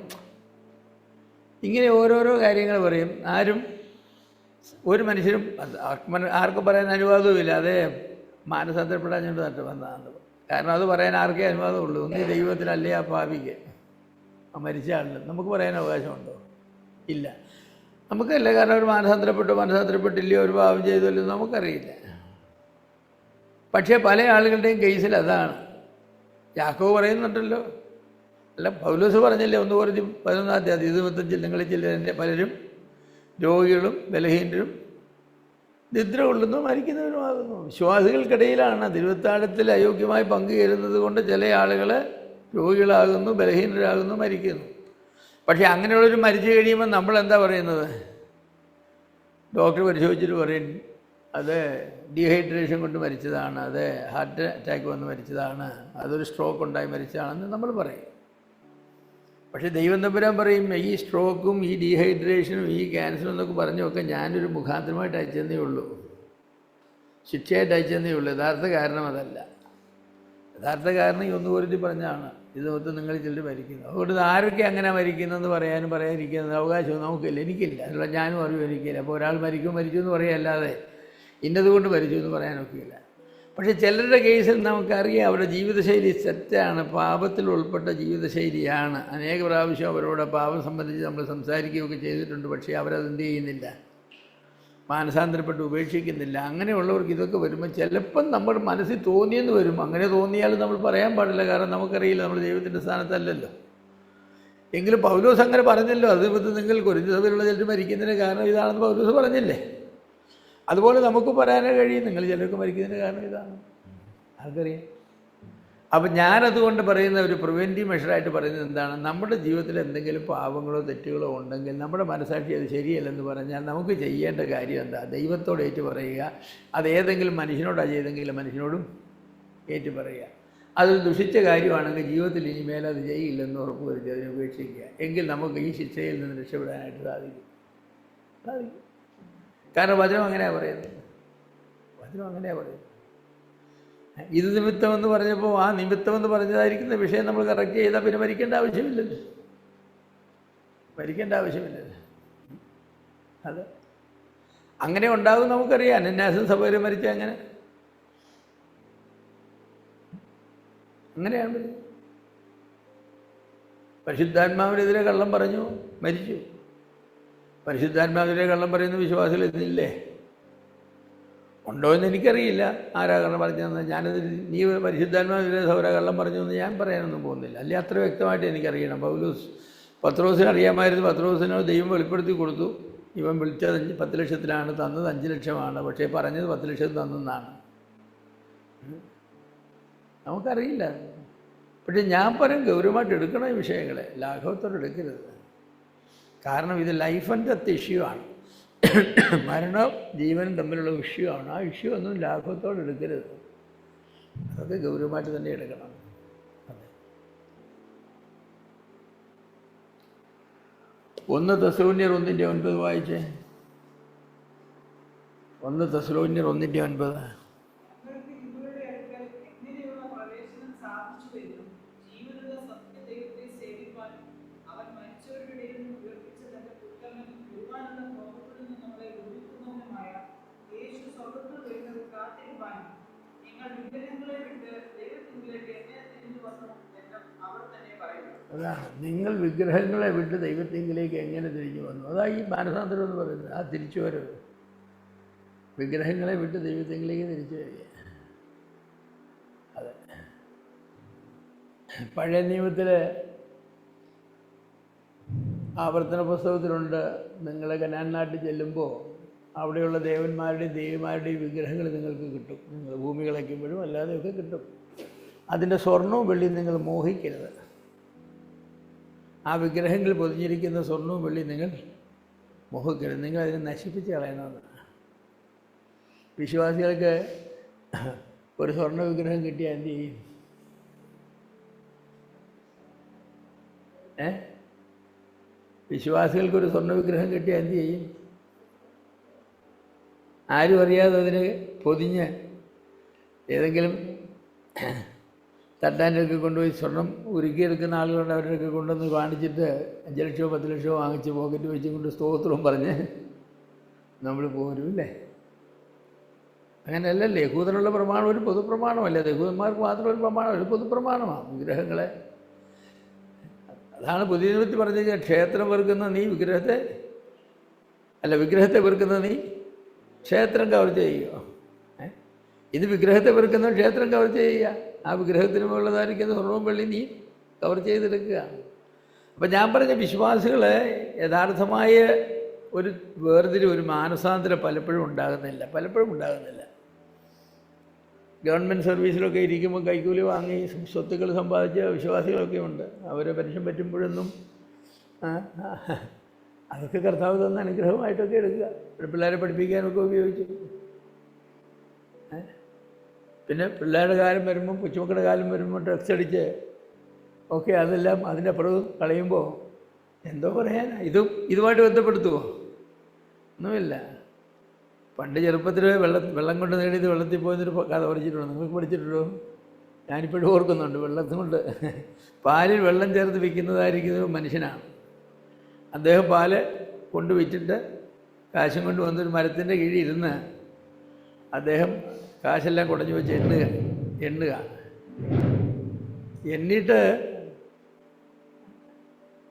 ഇങ്ങനെ ഓരോരോ കാര്യങ്ങൾ പറയും. ആരും ഒരു മനുഷ്യരും ആർക്കും പറയാൻ അനുവാദവുമില്ല. അതേ മാനസാന്തരപ്പെടാൻ ഞാൻ നട്ട് വന്നതാണ്. കാരണം അത് പറയാൻ ആർക്കേ അനുവാദമുള്ളൂ. ഒന്നീ ദൈവത്തിനല്ലേ ആ പാപിക്ക്, ആ മരിച്ച ആളിന്. നമുക്ക് പറയാൻ അവകാശമുണ്ടോ? ഇല്ല, നമുക്കല്ല. കാരണം അവർ മാനസാന്തരപ്പെട്ടില്ലയോ, ഒരു പാപം ചെയ്തല്ലോ നമുക്കറിയില്ല. പക്ഷേ പല ആളുകളുടെയും കേസിൽ അതാണ്. യാക്കോബ് പറയുന്നുണ്ടല്ലോ, അല്ല പൗലോസ് പറഞ്ഞില്ലേ 1 കൊരിന്ത്യർ 11-ാം അധ്യായം 25 നിങ്ങളിൽ ചിലരെ പലരും രോഗികളും ബലഹീനരും നിദ്ര കൊള്ളുന്നു മരിക്കുന്നവരുമാകുന്നു. വിശ്വാസികൾക്കിടയിലാണ് തിരുവത്താഴത്തിൽ അയോഗ്യമായി പങ്കുചേരുന്നത് കൊണ്ട് ചില ആളുകൾ രോഗികളാകുന്നു, ബലഹീനരാകുന്നു, മരിക്കുന്നു. പക്ഷേ അങ്ങനെയുള്ളൊരു മരിച്ചു കഴിയുമ്പോൾ നമ്മളെന്താ പറയുന്നത്? ഡോക്ടർ പരിശോധിച്ചിട്ട് പറയും അത് ഡീഹൈഡ്രേഷൻ കൊണ്ട് മരിച്ചതാണ്, അത് ഹാർട്ട് അറ്റാക്ക് വന്ന് മരിച്ചതാണ്, അതൊരു സ്ട്രോക്ക് ഉണ്ടായി മരിച്ചതാണെന്ന് നമ്മൾ പറയും. പക്ഷേ ദൈവം തമ്പുരാൻ പറയും ഈ സ്ട്രോക്കും ഈ ഡീഹൈഡ്രേഷനും ഈ ക്യാൻസറും എന്നൊക്കെ പറഞ്ഞൊക്കെ ഞാനൊരു മുഖാന്തരമായിട്ട് അയച്ചെന്നേ ഉള്ളൂ, ശിക്ഷയായിട്ട് അയച്ചെന്നേ ഉള്ളൂ. യഥാർത്ഥ കാരണം അതല്ല. യഥാർത്ഥ കാരണം ഈ 1 കൊരിന്ത്യർ പറഞ്ഞാണ് ഇത് മൊത്തം നിങ്ങൾ ചിലർ മരിക്കുന്നത്. അതുകൊണ്ട് ആരൊക്കെ അങ്ങനെ മരിക്കുന്നതെന്ന് പറയാനും പറയാതിരിക്കുന്നത് അവകാശവും നമുക്കില്ല, എനിക്കില്ല. അതിനുള്ള ഞാനും അറിവും എനിക്കില്ല. അപ്പോൾ ഒരാൾ മരിച്ചു എന്ന് പറയുകയല്ലാതെ ഇന്നതുകൊണ്ട് മരിച്ചു എന്ന് പറയാനൊക്കെയില്ല. പക്ഷേ ചിലരുടെ കേസിൽ നമുക്കറിയാം അവരുടെ ജീവിതശൈലി തെറ്റാണ്, പാപത്തിൽ ഉൾപ്പെട്ട ജീവിതശൈലിയാണ്. അനേക പ്രാവശ്യം അവരോട് പാപം സംബന്ധിച്ച് നമ്മൾ സംസാരിക്കുകയൊക്കെ ചെയ്തിട്ടുണ്ട്. പക്ഷേ അവരതെന്ത് ചെയ്യുന്നില്ല, മാനസാന്തരപ്പെട്ട് ഉപേക്ഷിക്കുന്നില്ല. അങ്ങനെയുള്ളവർക്ക് ഇതൊക്കെ വരുമ്പോൾ ചിലപ്പം നമ്മുടെ മനസ്സിൽ തോന്നിയെന്ന് വരും. അങ്ങനെ തോന്നിയാലും നമ്മൾ പറയാൻ പാടില്ല, കാരണം നമുക്കറിയില്ല നമ്മൾ ദൈവത്തിൻ്റെ സ്ഥാനത്തല്ലല്ലോ. എങ്കിലും പൗലോസ് അങ്ങനെ പറഞ്ഞല്ലോ, അത് നിങ്ങൾ കൊരിന്ത്യർ സഭയിലുള്ള ചിലർ മരിക്കുന്നതിന് കാരണം ഇതാണെന്ന് പൗലോസ് പറഞ്ഞില്ലേ. അതുപോലെ നമുക്ക് പറയാനേ കഴിയും, നിങ്ങൾ ചിലർക്ക് മരിക്കുന്നതിന് കാരണം ഇതാണ്, ആർക്കറിയാം. അപ്പം ഞാനതുകൊണ്ട് പറയുന്ന ഒരു പ്രിവെൻറ്റീവ് മെഷറായിട്ട് പറയുന്നത് എന്താണ്, നമ്മുടെ ജീവിതത്തിൽ എന്തെങ്കിലും പാപങ്ങളോ തെറ്റുകളോ ഉണ്ടെങ്കിൽ നമ്മുടെ മനസാക്ഷി അത് ശരിയല്ലെന്ന് പറഞ്ഞാൽ നമുക്ക് ചെയ്യേണ്ട കാര്യം എന്താ, ദൈവത്തോട് ഏറ്റു പറയുക. അത് ഏതെങ്കിലും മനുഷ്യനോടാണ് ചെയ്തെങ്കിലും മനുഷ്യനോടും ഏറ്റു പറയുക. അതൊരു ദുഷിച്ച കാര്യമാണെങ്കിൽ ജീവിതത്തിൽ ഇനിമേൽ അത് ചെയ്യില്ലെന്ന് ഉറപ്പ് വരുത്തി അതിനെ ഉപേക്ഷിക്കുക. എങ്കിൽ നമുക്ക് ഈ ശിക്ഷയിൽ നിന്ന് രക്ഷപ്പെടാനായിട്ട് സാധിക്കും. കാരണം വചനം അങ്ങനെയാണ് പറയുന്നത്, വചനം അങ്ങനെയാണ് പറയുന്നത്. ഇത് നിമിത്തമെന്ന് പറഞ്ഞപ്പോൾ ആ നിമിത്തമെന്ന് പറഞ്ഞതായിരിക്കുന്ന വിഷയം നമ്മൾ കറക്റ്റ് ചെയ്താൽ പിന്നെ മരിക്കേണ്ട ആവശ്യമില്ലല്ലോ, മരിക്കേണ്ട ആവശ്യമില്ലല്ലോ. അത് അങ്ങനെ ഉണ്ടാകും നമുക്കറിയാം. അനന്യാസും സഭയിലും മരിച്ച അങ്ങനെയാണ്. പരിശുദ്ധാത്മാവിനെതിരെ കള്ളം പറഞ്ഞു മരിച്ചു. പരിശുദ്ധാത്മാവിനെതിരെ കള്ളം പറയുന്ന വിശ്വാസികൾ ഇന്നില്ലേ? ഉണ്ടോ എന്ന് എനിക്കറിയില്ല ആരാ കള്ളം പറഞ്ഞതെന്ന്. ഞാനത് നീ പരിശുദ്ധാത്മാവിനെതിരെ സൗര കള്ളം പറഞ്ഞു എന്ന് ഞാൻ പറയാനൊന്നും പോകുന്നില്ല. അല്ലെ അത്ര വ്യക്തമായിട്ട് എനിക്കറിയണം. പത്രോസിന് അറിയാമായിരുന്നു. പത്രോസിനോട് ദൈവം വെളിപ്പെടുത്തി കൊടുത്തു, ഇവൻ വിളിച്ചത് 10 ലക്ഷത്തിലാണ്, തന്നത് 5 ലക്ഷമാണ്, പക്ഷേ പറഞ്ഞത് 10 ലക്ഷം തന്നെന്നാണ്. നമുക്കറിയില്ല. പക്ഷെ ഞാൻ പറയും ഗൗരവമായിട്ട് എടുക്കണം ഈ വിഷയങ്ങളെ, ലാഘവത്തോടെ എടുക്കരുത്. കാരണം ഇത് ലൈഫ് ആൻഡ് ഡെത്ത് ഇഷ്യൂ ആണ്, മരണവും ജീവനും തമ്മിലുള്ള ഇഷ്യൂ ആണ്. ആ ഇഷ്യൂ ഒന്നും ലാഘവത്തോടെ എടുക്കരുത്, അതൊക്കെ ഗൗരവമായിട്ട് തന്നെ എടുക്കണം. അതെ. 1 തെസ്സലോന്യർ 1:9 വായിച്ചേ. 1 തെസ്സലോന്യർ 1:9. അതാണ്, നിങ്ങൾ വിഗ്രഹങ്ങളെ വിട്ട് ദൈവത്തിങ്കിലേക്ക് എങ്ങനെ തിരിഞ്ഞു വന്നു. അതാണ് ഈ മാനസാന്തരം എന്ന് പറയുന്നത്, ആ തിരിച്ചു വരവ്. വിഗ്രഹങ്ങളെ വിട്ട് ദൈവത്തിങ്കിലേക്ക് തിരിച്ചു വരിക. അതെ. പഴയ നിയമത്തിൽ ആവർത്തന പുസ്തകത്തിലുണ്ട്, നിങ്ങൾ കനാൻ നാട്ടിൽ ചെല്ലുമ്പോൾ അവിടെയുള്ള ദേവന്മാരുടെയും ദേവിമാരുടെയും വിഗ്രഹങ്ങൾ നിങ്ങൾക്ക് കിട്ടും. നിങ്ങൾ ഭൂമി കളയ്ക്കുമ്പോഴും അല്ലാതെയൊക്കെ കിട്ടും. അതിൻ്റെ സ്വർണവും വെള്ളിയും നിങ്ങൾ മോഹിക്കരുത്. ആ വിഗ്രഹങ്ങൾ പൊതിഞ്ഞിരിക്കുന്ന സ്വർണവും വെള്ളിയും നിങ്ങൾ മോഹിക്കരുത്. നിങ്ങൾ അതിനെ നശിപ്പിച്ച് കളയണമെന്ന്. വിശ്വാസികൾക്ക് ഒരു സ്വർണ്ണ വിഗ്രഹം കിട്ടിയാൽ എന്ത് ചെയ്യും? വിശ്വാസികൾക്കൊരു സ്വർണ്ണ വിഗ്രഹം കിട്ടിയാൽ എന്ത് ചെയ്യും? ആരും അറിയാതെ അതിന് പൊതിഞ്ഞ് ഏതെങ്കിലും തട്ടാൻ്റെയൊക്കെ കൊണ്ടുപോയി സ്വർണം ഉരുക്കിയെടുക്കുന്ന ആളുകളുണ്ട്. അവരുടെയൊക്കെ കൊണ്ടുവന്ന് കാണിച്ചിട്ട് 5 ലക്ഷമോ 10 ലക്ഷമോ വാങ്ങിച്ച് പോക്കറ്റ് വെച്ചും കൊണ്ട് സ്തോത്രവും പറഞ്ഞ് നമ്മൾ പോരുമില്ലേ? അങ്ങനെയല്ലല്ലേ? യഹൂദനുള്ള പ്രമാണം ഒരു പൊതുപ്രമാണമല്ലേ? യഹൂദന്മാർക്ക് മാത്രം ഒരു പ്രമാണം, ഒരു പൊതുപ്രമാണമാണ് വിഗ്രഹങ്ങളെ. അതാണ് പുതിയ നിയമത്തിൽ പറഞ്ഞത്, ക്ഷേത്രം വെറുക്കുന്ന നീ വിഗ്രഹത്തെ വെറുക്കുന്ന നീ ക്ഷേത്രം കവർച്ച ചെയ്യുക. ഇത് വിഗ്രഹത്തെ വെറുക്കുന്ന ക്ഷേത്രം കവർച്ച ചെയ്യുക. ആ വിഗ്രഹത്തിന് മുകളിലതായിരിക്കുന്ന സ്വർണ്ണവും വെള്ളി നീ കവർ ചെയ്തെടുക്കുക. അപ്പം ഞാൻ പറഞ്ഞ വിശ്വാസികൾ യഥാർത്ഥമായ ഒരു വേർതിരിവ്, ഒരു മാനസാന്തരം പലപ്പോഴും ഉണ്ടാകുന്നില്ല. ഗവൺമെൻറ് സർവീസിലൊക്കെ ഇരിക്കുമ്പോൾ കൈക്കൂലി വാങ്ങി സ്വത്തുക്കൾ സമ്പാദിച്ച വിശ്വാസികളൊക്കെ ഉണ്ട്. അവരെ പെൻഷൻ പറ്റുമ്പോഴൊന്നും അതൊക്കെ കർത്താവ് തന്ന അനുഗ്രഹമായിട്ടൊക്കെ എടുക്കുക. പിള്ളേരെ പഠിപ്പിക്കാനൊക്കെ ഉപയോഗിച്ചു. പിന്നെ പിള്ളേരുടെ കാലം വരുമ്പം, കൊച്ചുമക്കളുടെ കാലം വരുമ്പോൾ ഡ്രഗ്സ് അടിച്ച് ഓക്കെ അതെല്ലാം അതിൻ്റെ അപ്പുറം കളയുമ്പോൾ എന്തോ പറയാനാ? ഇതുമായിട്ട് ബന്ധപ്പെടുത്തുമോ? ഒന്നുമില്ല. പണ്ട് ചെറുപ്പത്തിൽ വെള്ളം കൊണ്ട് നേടിയത് വെള്ളത്തിൽ പോയെന്നൊരു കഥ പഠിച്ചിട്ടുണ്ടോ? നിങ്ങൾക്ക് പഠിച്ചിട്ടുണ്ടോ? ഞാനിപ്പോഴും ഓർക്കുന്നുണ്ട്. വെള്ളത്തിൽ കൊണ്ട് പാലിൽ വെള്ളം ചേർത്ത് വിൽക്കുന്നതായിരിക്കുന്നത് മനുഷ്യനാണ്. അദ്ദേഹം പാല് കൊണ്ട് വിറ്റിട്ട് കാശും കൊണ്ട് വന്നൊരു മരത്തിൻ്റെ കീഴിൽ ഇരുന്ന് അദ്ദേഹം കാശെല്ലാം കുടഞ്ഞു വെച്ച് എണ്ണുക. എന്നിട്ട്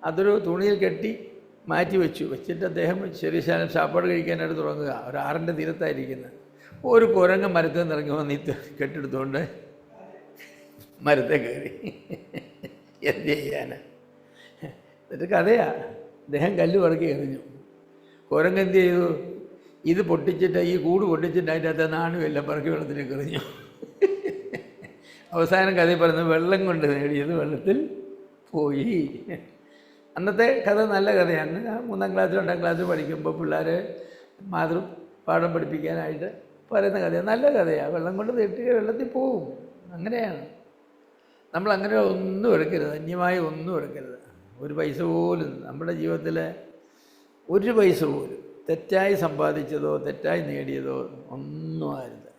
അതൊരു തുണിയിൽ കെട്ടി മാറ്റി വെച്ചിട്ട് അദ്ദേഹം ചെറിയ ശാലം സാപ്പാട് കഴിക്കാനായിട്ട് തുടങ്ങുക. ഒരു ആറിൻ്റെ തീരത്തായിരിക്കുന്നത്. ഒരു കുരങ്ങ് മരത്തിൽ നിന്ന് ഇറങ്ങി വന്ന് കെട്ടെടുത്തുകൊണ്ട് മരത്തെ കയറി. എന്ത് ചെയ്യാൻ? എന്നിട്ട് കഥയാ. അദ്ദേഹം കല്ല് പറക്കി എറിഞ്ഞു. കുരങ്ങ് എന്ത് ചെയ്തു? ഇത് പൊട്ടിച്ചിട്ട്, ഈ കൂട് പൊട്ടിച്ചിട്ട് അതിൻ്റെ അകത്ത് നാണും എല്ലാം പറക്കി വെള്ളത്തിലേക്ക് എറിഞ്ഞു. അവസാനം കഥ പറയുന്നത് വെള്ളം കൊണ്ട് നേടിയത് വെള്ളത്തിൽ പോയി. അന്നത്തെ കഥ നല്ല കഥയാണ്. 3ാം ക്ലാസ് 2ാം ക്ലാസ് പഠിക്കുമ്പോൾ പിള്ളേർ പാഠം പഠിപ്പിക്കാനായിട്ട് പറയുന്ന കഥയാണ്. നല്ല കഥയാണ്. വെള്ളം കൊണ്ട് തെറ്റുക വെള്ളത്തിൽ പോവും. അങ്ങനെയാണ്. നമ്മളങ്ങനെ ഒന്നും എടുക്കരുത്. അന്യമായി ഒന്നും എടുക്കരുത്. ഒരു പൈസ പോലും നമ്മുടെ ജീവിതത്തിൽ ഒരു പൈസ പോലും തെറ്റായി സമ്പാദിച്ചതോ തെറ്റായി നേടിയതോ ഒന്നും ആരുത്.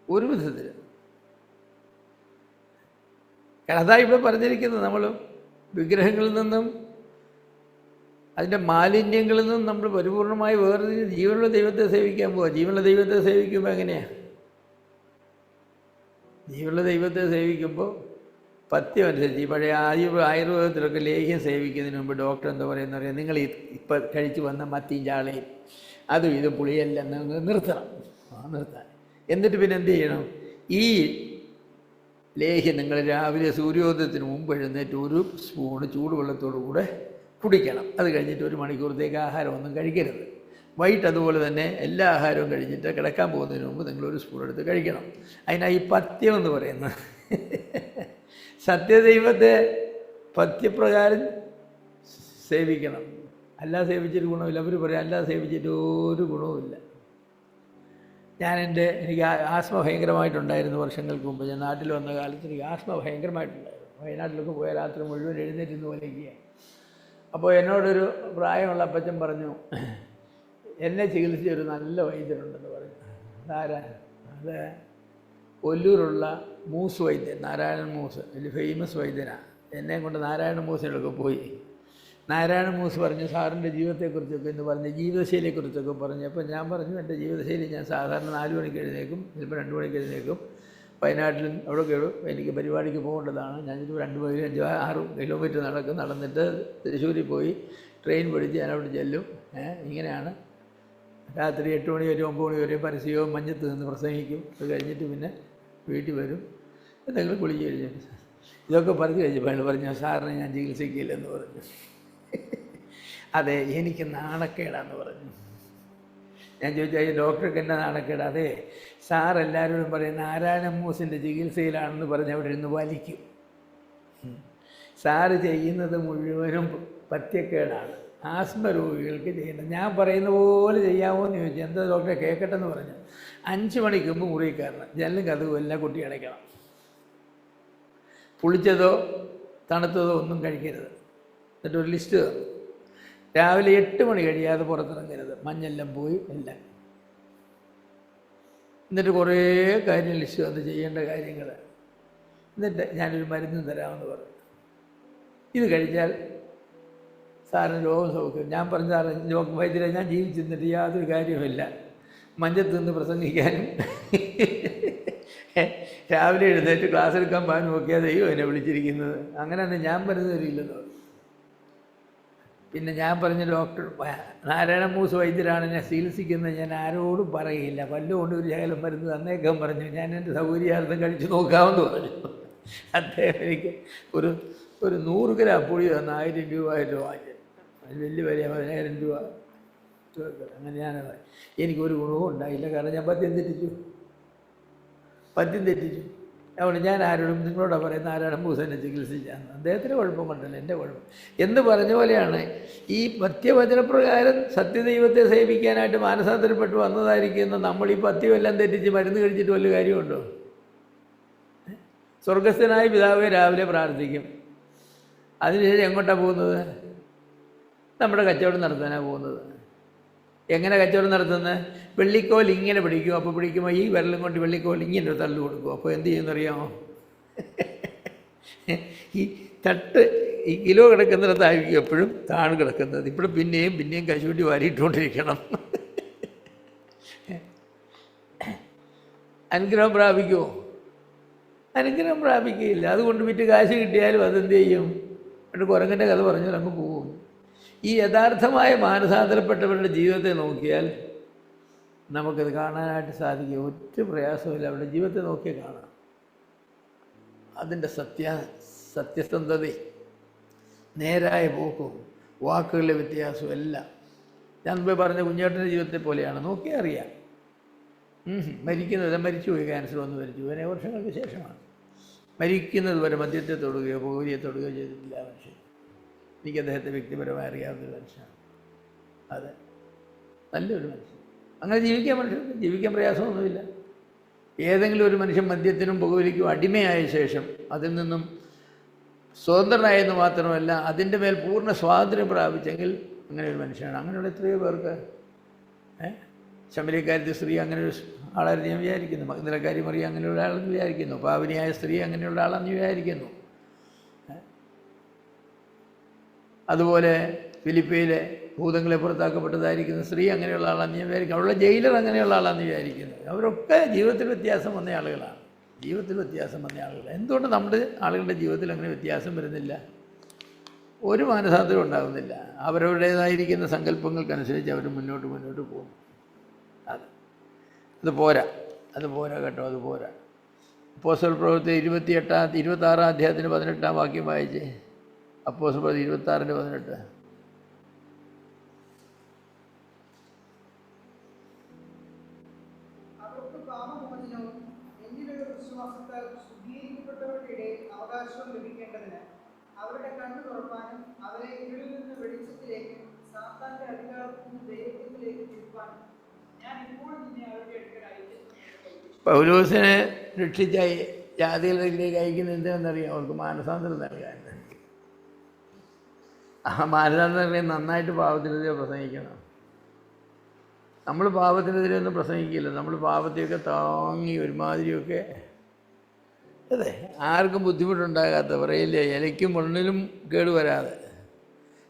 ഒരു വിധത്തിൽ. അതാ ഇവിടെ പറഞ്ഞിരിക്കുന്നത്. നമ്മൾ വിഗ്രഹങ്ങളിൽ നിന്നും അതിൻ്റെ മാലിന്യങ്ങളിൽ നിന്നും നമ്മൾ പരിപൂർണമായി വേർതിരിഞ്ഞ് ജീവനുള്ള ദൈവത്തെ സേവിക്കാൻ പോവുക. ജീവനുള്ള ദൈവത്തെ സേവിക്കുമ്പോൾ എങ്ങനെയാണ്? ജീവനുള്ള ദൈവത്തെ സേവിക്കുമ്പോൾ പഥ്യം അനുസരിച്ച് ഈ പഴയ ആയുർവേദത്തിലൊക്കെ ലേഹ്യം സേവിക്കുന്നതിന് മുമ്പ് ഡോക്ടർ എന്താ പറയുന്നത്? നിങ്ങൾ ഇപ്പം കഴിച്ച് വന്ന മത്തിയും ചാളയും അതും ഇത് പുളിയെല്ലാം നിർത്തണം. നിർത്താൻ. എന്നിട്ട് പിന്നെ എന്ത് ചെയ്യണം? ഈ ലേഹ്യം നിങ്ങൾ രാവിലെ സൂര്യോദയത്തിന് മുമ്പ് എഴുന്നേറ്റ് ഒരു സ്പൂണ് ചൂടുവെള്ളത്തോടു കൂടെ കുടിക്കണം. അത് കഴിഞ്ഞിട്ട് 1 മണിക്കൂറത്തേക്ക് ആഹാരമൊന്നും കഴിക്കരുത്. വൈകിട്ട് അതുപോലെ തന്നെ എല്ലാ ആഹാരവും കഴിഞ്ഞിട്ട് കിടക്കാൻ പോകുന്നതിന് മുമ്പ് നിങ്ങളൊരു സ്പൂൺ എടുത്ത് കഴിക്കണം. അതിനായി പഥ്യം എന്ന് പറയുന്നത്. സത്യദൈവത്തെ പഥ്യപ്രകാരം സേവിക്കണം. അല്ലാതെ സേവിച്ചിട്ട് ഗുണമില്ല. അവർ പറയും അല്ലാതെ സേവിച്ചിട്ട് ഒരു ഗുണവുമില്ല. എനിക്ക് ആസ്മ ഭയങ്കരമായിട്ടുണ്ടായിരുന്നു വർഷങ്ങൾക്ക് മുമ്പ്. ഞാൻ നാട്ടിൽ വന്ന കാലത്ത് എനിക്ക് ആസ്മ ഭയങ്കരമായിട്ടുണ്ടായിരുന്നു. വയനാട്ടിലൊക്കെ പോയ രാത്രി മുഴുവൻ എഴുന്നേറ്റിരുന്ന് പോലെയൊക്കെ. അപ്പോൾ എന്നോടൊരു പ്രായമുള്ള അപ്പച്ചൻ പറഞ്ഞു, എന്നെ ചികിത്സിച്ച ഒരു നല്ല വൈദ്യരുണ്ടെന്ന് പറഞ്ഞു. അത് ഒല്ലൂരുള്ള മൂസ് വൈദ്യൻ, നാരായണൻ മൂസ്, വലിയ ഫേമസ് വൈദ്യനാണ്. എന്നെ കൊണ്ട് നാരായണ മൂസിനൊക്കെ പോയി. നാരായണ മൂസ് പറഞ്ഞു സാറിൻ്റെ ജീവിതത്തെക്കുറിച്ചൊക്കെ എന്ന് പറഞ്ഞ് ജീവിതശൈലിയെക്കുറിച്ചൊക്കെ പറഞ്ഞു. അപ്പോൾ ഞാൻ പറഞ്ഞു എൻ്റെ ജീവിതശൈലി ഞാൻ സാധാരണ 4 മണിക്ക് എഴുന്നേക്കും, ചിലപ്പോൾ 2 മണിക്ക് എഴുന്നേക്കും. വയനാട്ടിലും അവിടെ കയറും. എനിക്ക് പരിപാടിക്ക് പോകേണ്ടതാണ്. ഞാനൊരു 2-6 കിലോമീറ്റർ നടന്നിട്ട് തൃശ്ശൂരിൽ പോയി ട്രെയിൻ പിടിച്ച് ഞാനവിടെ ചെല്ലും. ഇങ്ങനെയാണ്. രാത്രി 8 മണി വരെ 9 മണി വരെ പരസ്യവും മഞ്ഞത്ത് നിന്ന് പ്രസംഗിക്കും. അത് കഴിഞ്ഞിട്ട് പിന്നെ വീട്ടിൽ വരും. എന്തെങ്കിലും കുളിച്ച് കഴിഞ്ഞു. ഇതൊക്കെ പറഞ്ഞു കഴിഞ്ഞപ്പോൾ പറഞ്ഞു സാറിനെ ഞാൻ ചികിത്സിക്കില്ലെന്ന് പറഞ്ഞു. അതെ, എനിക്ക് നാണക്കേടാന്ന് പറഞ്ഞു. ഞാൻ ചോദിച്ചാൽ ഡോക്ടർക്ക് എന്നാ നാണക്കേട്? അതെ, സാർ എല്ലാവരോടും പറയും നാരായണ മൂസിൻ്റെ ചികിത്സയിലാണെന്ന് പറഞ്ഞ് അവിടെ ഇരുന്ന് വലിക്കും. സാറ് ചെയ്യുന്നത് മുഴുവനും പഥ്യക്കേടാണ്. ആസ്മ രോഗികൾക്ക് ചെയ്യേണ്ടത്. ഞാൻ പറയുന്ന പോലെ ചെയ്യാമോ എന്ന് ചോദിച്ചു. എന്താ ഡോക്ടറെ കേൾക്കട്ടെന്ന് പറഞ്ഞു. 5 മണിക്ക് മുമ്പ് മുറി കയറണം. ജനലും കതവും എല്ലാം കുട്ടി അടയ്ക്കണം. പുളിച്ചതോ തണുത്തതോ ഒന്നും കഴിക്കരുത്. എന്നിട്ട് ഒരു ലിസ്റ്റ് തന്നു. രാവിലെ 8 മണി കഴിയാതെ പുറത്തിറങ്ങരുത്. മഞ്ഞെല്ലാം പോയി എല്ലാം. എന്നിട്ട് കുറേ കാര്യം ലിസ്റ്റ് തന്ന് ചെയ്യേണ്ട കാര്യങ്ങൾ. എന്നിട്ട് ഞാനൊരു മരുന്ന് തരാമെന്ന് പറഞ്ഞു. ഇത് കഴിച്ചാൽ സാറിന് രോഗം സൗഖ്യം. ഞാൻ പറഞ്ഞു സാറ് വൈദ്യരെ ഞാൻ ജീവിച്ചിരുന്നിട്ട് യാതൊരു കാര്യവുമില്ല. മഞ്ഞത്ത് നിന്ന് പ്രസംഗിക്കാനും രാവിലെ എഴുന്നേറ്റ് ക്ലാസ് എടുക്കാൻ പോകാൻ നോക്കിയാൽ ദൈവം എന്നെ വിളിച്ചിരിക്കുന്നത്. അങ്ങനെയാണ് ഞാൻ പറഞ്ഞു തരില്ലെന്ന് പറഞ്ഞു. പിന്നെ ഞാൻ പറഞ്ഞ ഡോക്ടർ നാരായണ മൂസ് വൈദ്യരാണ് എന്നെ ചികിത്സിക്കുന്നത്. ഞാൻ ആരോടും പറയില്ല. പല്ലുകൊണ്ട് ഒരു ശകലം മരുന്ന് തന്നേക്കാൻ പറഞ്ഞു. ഞാൻ എൻ്റെ സൗകര്യാർത്ഥം കഴിച്ച് നോക്കാമെന്ന് പറഞ്ഞു. അദ്ദേഹം എനിക്ക് ഒരു 100 ഗ്രാം പൊടി തന്ന 1000 രൂപ വാങ്ങി. അത് വലിയ വില 10000 രൂപ. അങ്ങനെ എനിക്കൊരു ഗുണവും ഉണ്ടായില്ല. കാരണം ഞാൻ പഥ്യം തെറ്റിച്ചു. അതുകൊണ്ട് ഞാൻ ആരോടും നിങ്ങളോടാണ് പറയുന്നത് നാരായണ മൂസനെ ചികിത്സിച്ചാന്ന്. അദ്ദേഹത്തിൻ്റെ കുഴപ്പം കൊണ്ടല്ല, എൻ്റെ കുഴപ്പം എന്ന് പറഞ്ഞ പോലെയാണ്. ഈ പഥ്യവചനപ്രകാരം സത്യദൈവത്തെ സേവിക്കാനായിട്ട് മാനസാന്തരപ്പെട്ട് വന്നതായിരിക്കുന്ന നമ്മൾ ഈ പഥ്യമെല്ലാം തെറ്റിച്ച് മരുന്ന് കഴിച്ചിട്ട് വല്ല കാര്യമുണ്ടോ? സ്വർഗസ്ഥനായ പിതാവെ രാവിലെ പ്രാർത്ഥിക്കും. അതിനുശേഷം എങ്ങോട്ടാണ് പോകുന്നത്? നമ്മുടെ കച്ചവടം നടത്താനാണ് പോകുന്നത്. എങ്ങനെ കച്ചവടം നടത്തുന്നത്? വെള്ളിക്കോൽ ഇങ്ങനെ പിടിക്കും. അപ്പോൾ പിടിക്കുമ്പോൾ ഈ വിരലും കൊണ്ട് വെള്ളിക്കോൽ ഇങ്ങനെ തള്ളു കൊടുക്കും. അപ്പോൾ എന്ത് ചെയ്യുമെന്നറിയാമോ? ഈ തട്ട് ഈ കിലോ കിടക്കുന്നിടത്തായിരിക്കും എപ്പോഴും താണ് കിടക്കുന്നത്. ഇപ്പോഴും പിന്നെയും കശുവണ്ടി വാരിയിട്ടുകൊണ്ടിരിക്കണം. അനുഗ്രഹം പ്രാപിക്കുമോ? അനുഗ്രഹം പ്രാപിക്കുകയില്ല. അതുകൊണ്ട് വിറ്റ് കാശ് കിട്ടിയാലും അതെന്ത് ചെയ്യും? എന്നിട്ട് കുരങ്ങൻ്റെ കഥ പറഞ്ഞാൽ അങ്ങ് പോവും. ഈ യഥാർത്ഥമായ മാനസാന്തരപ്പെട്ടവരുടെ ജീവിതത്തെ നോക്കിയാൽ നമുക്കത് കാണാനായിട്ട് സാധിക്കും. ഒറ്റ പ്രയാസമില്ല, അവരുടെ ജീവിതത്തെ നോക്കിയാൽ കാണാം. അതിൻ്റെ സത്യസന്ധതയും നേരായ പോക്കും വാക്കുകളിലെ വ്യത്യാസവും എല്ലാം ഞാൻ മുമ്പേ പറഞ്ഞ കുഞ്ഞേട്ടൻ്റെ ജീവിതത്തെ പോലെയാണ്. നോക്കിയാൽ അറിയാം. മരിക്കുന്നത് മരിച്ചുപോയി, ക്യാൻസർ വന്ന് മരിച്ചു, അതിനെ വർഷങ്ങൾക്ക് ശേഷമാണ്. മരിക്കുന്നത് വരെ മദ്യത്തെ തൊടുകയോ പുകവലിയെ തൊടുകയോ ചെയ്തിട്ടില്ല മനുഷ്യൻ. എനിക്ക് അദ്ദേഹത്തെ വ്യക്തിപരമായി അറിയാവുന്നൊരു മനുഷ്യനാണ്. അതെ, നല്ലൊരു മനുഷ്യൻ. അങ്ങനെ മനുഷ്യർക്ക് ജീവിക്കാൻ പ്രയാസമൊന്നുമില്ല. ഏതെങ്കിലും ഒരു മനുഷ്യൻ മദ്യത്തിനും പുകവലിക്കും അടിമയായ ശേഷം അതിൽ നിന്നും സ്വതന്ത്രനായെന്ന് മാത്രമല്ല അതിൻ്റെ മേൽ പൂർണ്ണ സ്വാതന്ത്ര്യം പ്രാപിച്ചെങ്കിൽ അങ്ങനെ ഒരു മനുഷ്യനാണ്. അങ്ങനെയുള്ള എത്രയോ പേർക്ക് ശമരിയക്കാരത്തെ സ്ത്രീ അങ്ങനെ ഒരു ആളായിരുന്നു ഞാൻ വിചാരിക്കുന്നു. മഗ്ദലക്കാരി മറിയ അങ്ങനെയുള്ള ആളെന്ന് വിചാരിക്കുന്നു. പാവനിയായ സ്ത്രീ അങ്ങനെയുള്ള ആളെന്ന് വിചാരിക്കുന്നു. അതുപോലെ ഫിലിപ്പയിലെ ഭൂതങ്ങളെ പുറത്താക്കപ്പെട്ടതായിരിക്കുന്ന സ്ത്രീ അങ്ങനെയുള്ള ആളാണെന്ന് ഞാൻ വിചാരിക്കുന്നു. അവളുടെ ജയിലർ അങ്ങനെയുള്ള ആളാണെന്ന് വിചാരിക്കുന്നു. അവരൊക്കെ ജീവിതത്തിൽ വ്യത്യാസം വന്ന ആളുകളാണ്. എന്തുകൊണ്ട് നമ്മുടെ ആളുകളുടെ ജീവിതത്തിൽ അങ്ങനെ വ്യത്യാസം വരുന്നില്ല? ഒരു മാനസാന്തരം ഉണ്ടാകുന്നില്ല. അവരവരുടേതായിരിക്കുന്ന സങ്കല്പങ്ങൾക്കനുസരിച്ച് അവർ മുന്നോട്ട് പോകും. അത് പോരാ കേട്ടോ, അത് പോരാ. അപ്പോസ്തല പ്രവൃത്തി 26 അധ്യായത്തിന് 18 വാക്യം വായിച്ചേ. അപ്പോസ്തല പ്രവൃത്തി 26:18. അവകാശം ലഭിക്കേണ്ടതിന് അവരുടെ കണ്ണു തുറപ്പാനും അവരെ ഇരുളിൽ നിന്ന് വെളിച്ചത്തിലേക്കും സാത്താന്റെ അധികാരത്തിൽ നിന്ന് ദൈവത്തിലേക്ക് തിരിപ്പാനും ഞാൻ ഇപ്പോൾ നിന്നെ അവരുടെ അടുക്കൽ അയച്ചു. പൗലോസിനെ രക്ഷിച്ച ജാതികളിലേക്ക് അയക്കുന്നത് എന്താണെന്നറിയാം? അവർക്ക് മാനസാന്തരം നൽകാൻ. ആ മാനസാന്തരം നന്നായിട്ട് പാപത്തിനെതിരെ പ്രസംഗിക്കണം. നമ്മൾ പാപത്തിനെതിരെ ഒന്നും പ്രസംഗിക്കില്ല. നമ്മൾ പാപത്തെയൊക്കെ താങ്ങി ഒരുമാതിരിയൊക്കെ, അതെ, ആർക്കും ബുദ്ധിമുട്ടുണ്ടാകാത്ത പറയില്ലേ, ഇലയ്ക്കും മുള്ളിലും കേടുവരാതെ.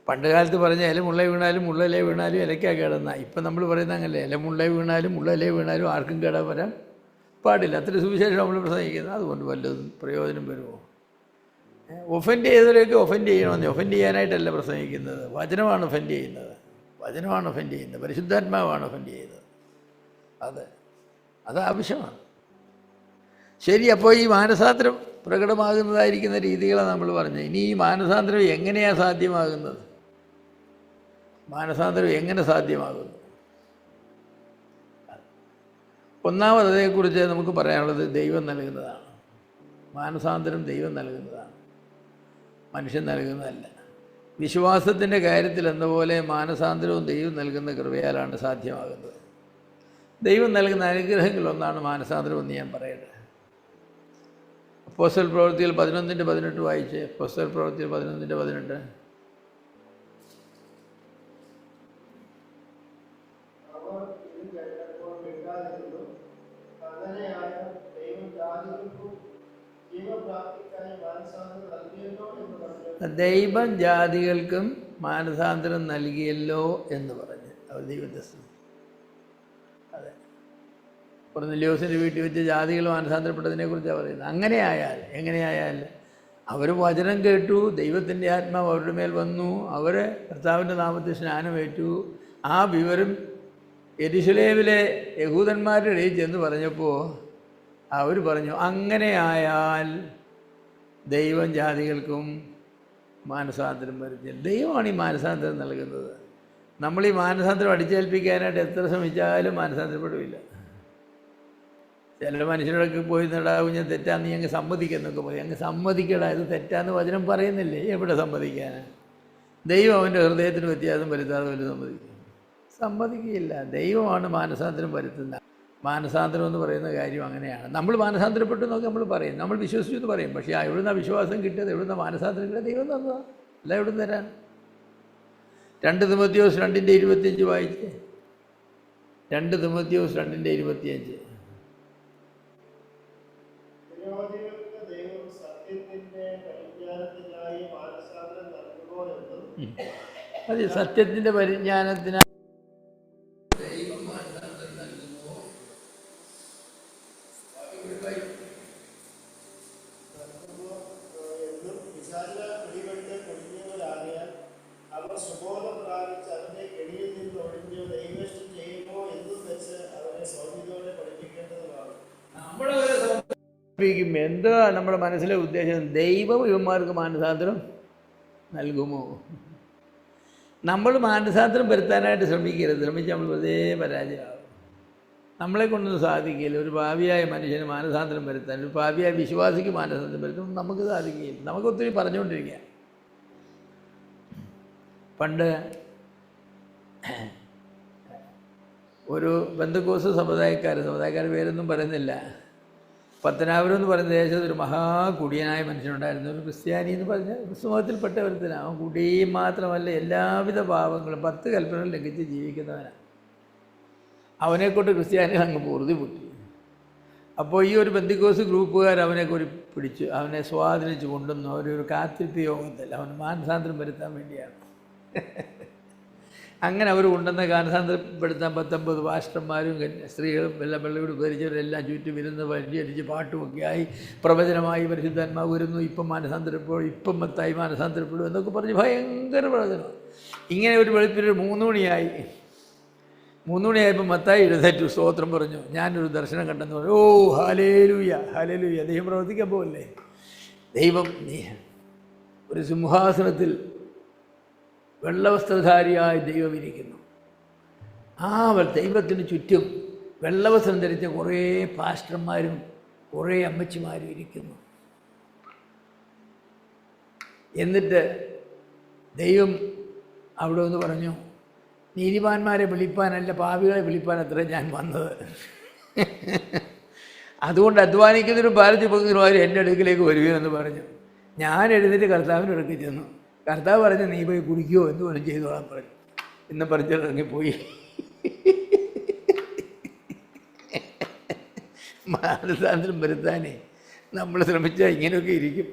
പണ്ട് കാലത്ത് പറഞ്ഞ ഇല മുള്ള വീണാലും മുള്ളലേ വീണാലും ഇലയ്ക്കാണ് കേടുന്ന. ഇപ്പം നമ്മൾ പറയുന്ന അങ്ങനല്ലേ, ഇല മുള്ള വീണാലും മുള്ളലേ വീണാലും ആർക്കും കേടാൻ വരാൻ പാടില്ല. അത്ര സുവിശേഷം നമ്മൾ പ്രസംഗിക്കുന്നത്. അതുകൊണ്ട് വല്ലതും പ്രയോജനം വരുമോ? ഒഫൻഡ് ചെയ്തവരെയൊക്കെ ഒഫൻഡ് ചെയ്യണമെന്ന്. ഒഫൻഡ് ചെയ്യാനായിട്ടല്ല പ്രസംഗിക്കുന്നത്. വചനമാണ് ഒഫൻഡ് ചെയ്യുന്നത്. പരിശുദ്ധാത്മാവാണ് ഒഫൻഡ് ചെയ്യുന്നത്. അത് ആവശ്യമാണ്. ശരി, അപ്പോൾ ഈ മാനസാന്തരം പ്രകടമാകുന്നതായിരിക്കുന്ന രീതികളാണ് നമ്മൾ പറഞ്ഞത്. ഇനി ഈ മാനസാന്തരം എങ്ങനെയാണ് സാധ്യമാകുന്നത്? എങ്ങനെ സാധ്യമാകുന്നു? ഒന്നാമത് അതേക്കുറിച്ച് നമുക്ക് പറയാനുള്ളത് ദൈവം നൽകുന്നതാണ്. മാനസാന്തരം ദൈവം നൽകുന്നതാണ്, മനുഷ്യൻ നൽകുന്നതല്ല. വിശ്വാസത്തിൻ്റെ കാര്യത്തിൽ എന്നപോലെ മാനസാന്തരവും ദൈവം നൽകുന്ന കൃപയാലാണ് സാധ്യമാകുന്നത്. ദൈവം നൽകുന്ന അനുഗ്രഹങ്ങളൊന്നാണ് മാനസാന്തരം എന്ന് ഞാൻ പറയട്ടെ. അപ്പോസ്തല പ്രവൃത്തിയിൽ 11:18 വായിച്ച്. അപ്പോസ്തല പ്രവൃത്തിയിൽ 11:18. ദൈവം ജാതികൾക്കും മാനസാന്തരം നൽകിയല്ലോ എന്ന് പറഞ്ഞ് അവർ ദൈവത്തെ സ്തുതിച്ചു. അതെ, കൊർന്നേലിയോസിൻ്റെ വീട്ടിൽ വെച്ച് ജാതികൾ മാനസാന്തരപ്പെട്ടതിനെ കുറിച്ചാണ് പറയുന്നത്. എങ്ങനെയായാൽ അവർ വചനം കേട്ടു, ദൈവത്തിൻ്റെ ആത്മാവ് അവരുടെ മേൽ വന്നു, അവർ കർത്താവിൻ്റെ നാമത്തിൽ സ്നാനമേറ്റു. ആ വിവരം യെരുശലേമിലെ യഹൂദന്മാരുടെ ഇടയിൽ ചെന്ന് പറഞ്ഞപ്പോൾ അവർ പറഞ്ഞു, അങ്ങനെയായാൽ ദൈവം ജാതികൾക്കും മാനസാന്തരം വരുത്തില്ല. ദൈവമാണ് ഈ മാനസാന്തരം നൽകുന്നത്. നമ്മൾ ഈ മാനസാന്തരം അടിച്ചേൽപ്പിക്കാനായിട്ട് എത്ര ശ്രമിച്ചാലും മാനസാന്തരപ്പെടില്ല. ചില മനുഷ്യരോടൊക്കെ പോയി നടാവും, ഞാൻ തെറ്റാന്ന് ഞങ്ങൾ സമ്മതിക്കുന്നൊക്കെ പറയും. അങ്ങ് സമ്മതിക്കടാ, ഇത് തെറ്റാന്ന് വചനം പറയുന്നില്ലേ? എവിടെ സമ്മതിക്കാനാണ്? ദൈവം അവൻ്റെ ഹൃദയത്തിന് വ്യത്യാസം വരുത്താതെ വല്ല സമ്മതിക്കുകയില്ല. ദൈവമാണ് മാനസാന്തരം വരുത്തുന്നത്. മാനസാന്തരം എന്ന് പറയുന്ന കാര്യം അങ്ങനെയാണ്. നമ്മൾ മാനസാന്തരപ്പെട്ടു എന്നൊക്കെ നമ്മൾ പറയും, നമ്മൾ വിശ്വസിച്ചു എന്ന് പറയും. പക്ഷേ എവിടുന്ന വിശ്വാസം കിട്ടിയത്, എവിടുന്ന മാനസാന്തരം കിട്ടിയത്? ദൈവം തന്നതാണ്, അല്ല എവിടുന്ന് തരാൻ? 2 തിമോത്തിയോസ് 2:25 വായിച്ച്. 2 തിമോത്തിയോസ് 2:25. അത് സത്യത്തിൻ്റെ പരിജ്ഞാനത്തിന് പിശാചിനെ പിടിപെട്ട് കൊല്ലുന്നവരാകിയാൽ അവർ സുബോധം എന്താ നമ്മുടെ മനസ്സിലെ ഉദ്ദേശം? ദൈവം ഇവന്മാർക്ക് മാനസാന്തരം നൽകുമോ? നമ്മൾ മാനസാന്തരം വരുത്താനായിട്ട് ശ്രമിക്കരുത്. ശ്രമിച്ച് നമ്മൾ വെറുതെ പരാജയമാകും. നമ്മളെ കൊണ്ടൊന്നും സാധിക്കില്ല. ഒരു പാപിയായ മനുഷ്യന് മാനസാന്തരം വരുത്താൻ, ഒരു പാപിയായ വിശ്വാസിക്ക് മാനസാന്തരം വരുത്താൻ നമുക്ക് സാധിക്കുകയില്ല. നമുക്ക് ഒത്തിരി പറഞ്ഞുകൊണ്ടിരിക്കുക. പണ്ട് ഒരു ബന്ധുക്കോസ് സമുദായക്കാർ പേരൊന്നും പറയുന്നില്ല, പത്തനാപുരം എന്ന് പറയുന്ന ദേശത്ത് ഒരു മഹാകുടിയനായ മനുഷ്യനുണ്ടായിരുന്നു. ഒരു ക്രിസ്ത്യാനി എന്ന് പറഞ്ഞ ക്രിസ്തുമതത്തിൽപ്പെട്ട ഒരുത്തനാണ്. അവൻ കുടിയും മാത്രമല്ല എല്ലാവിധ പാപങ്ങളും 10 കൽപ്പനകൾ ലംഘിച്ച് ജീവിക്കുന്നവനാണ്. അവനെക്കൊണ്ട് ക്രിസ്ത്യാനികൾ അങ്ങ് പൊറുതി പൊട്ടി. അപ്പോൾ ഈ ഒരു ബന്ധുക്കോസ് ഗ്രൂപ്പുകാർ അവനെ പിടിച്ചു, അവനെ സ്വാധീനിച്ച് കൊണ്ടുവന്നു. അവരൊരു കാത്തിരിപ്പ് യോഗത്തിൽ അവൻ മാനസാന്തരം വരുത്താൻ വേണ്ടിയാണ്. അങ്ങനെ അവർ കൊണ്ടുവന്ന മാനസാന്തരപ്പെടുത്താൻ 19 പാസ്റ്റർമാരും സ്ത്രീകളും എല്ലാം വെള്ളവീട് ധരിച്ചവരെല്ലാം ചുറ്റും ഇരുന്ന് വഴിയടിച്ച് പാട്ടുമൊക്കെയായി പ്രവചനമായി പരിശുദ്ധാത്മാവ് വരുന്നു, ഇപ്പം മാനസാന്തരപ്പെടും, ഇപ്പം മത്തായി മാനസാന്തരപ്പെടും എന്നൊക്കെ പറഞ്ഞ് ഭയങ്കര പ്രവചനം. ഇങ്ങനെ ഒരു വെളുപ്പിൽ 3 മണിയായി. 3 മണിയായപ്പോൾ മത്തായി എഴുന്നേറ്റു, സ്തോത്രം പറഞ്ഞു, ഞാനൊരു ദർശനം കണ്ടെന്ന് പറഞ്ഞു. ഓ ഹല്ലേലൂയ ഹല്ലേലൂയ, ദൈവം പ്രവർത്തിക്കാൻ പോകല്ലേ. ദൈവം ഒരു സിംഹാസനത്തിൽ വെള്ളവസ്ത്രധാരിയായി ദൈവം ഇരിക്കുന്നു. ആ ദൈവത്തിന് ചുറ്റും വെള്ളവസ്ത്രം ധരിച്ച കുറേ പാസ്റ്റർമാരും കുറേ അമ്മച്ചിമാരും ഇരിക്കുന്നു. എന്നിട്ട് ദൈവം അവിടെ ഒന്ന് പറഞ്ഞു, നീതിമാന്മാരെ വിളിപ്പാനല്ല പാപികളെ വിളിപ്പാനത്ര ഞാൻ വന്നത്. അതുകൊണ്ട് അധ്വാനിക്കുന്നതിനും ഭാരതി പോകുന്നതിനും എൻ്റെ അടുക്കിലേക്ക് വരുകയെന്ന് പറഞ്ഞു. ഞാൻ എഴുന്നേറ്റ് കർത്താവിൻ്റെ അടുക്ക് ചെന്നു. കർത്താവ് പറഞ്ഞു, നീ പോയി കുടിക്കുമോ എന്ന് പോലും ചെയ്തോളാൻ പറഞ്ഞു. ഇന്ന് പറിച്ചിറങ്ങിപ്പോയി. മാനസാന്തരം വരുത്താനേ നമ്മൾ ശ്രമിച്ചാൽ ഇങ്ങനെയൊക്കെ ഇരിക്കും.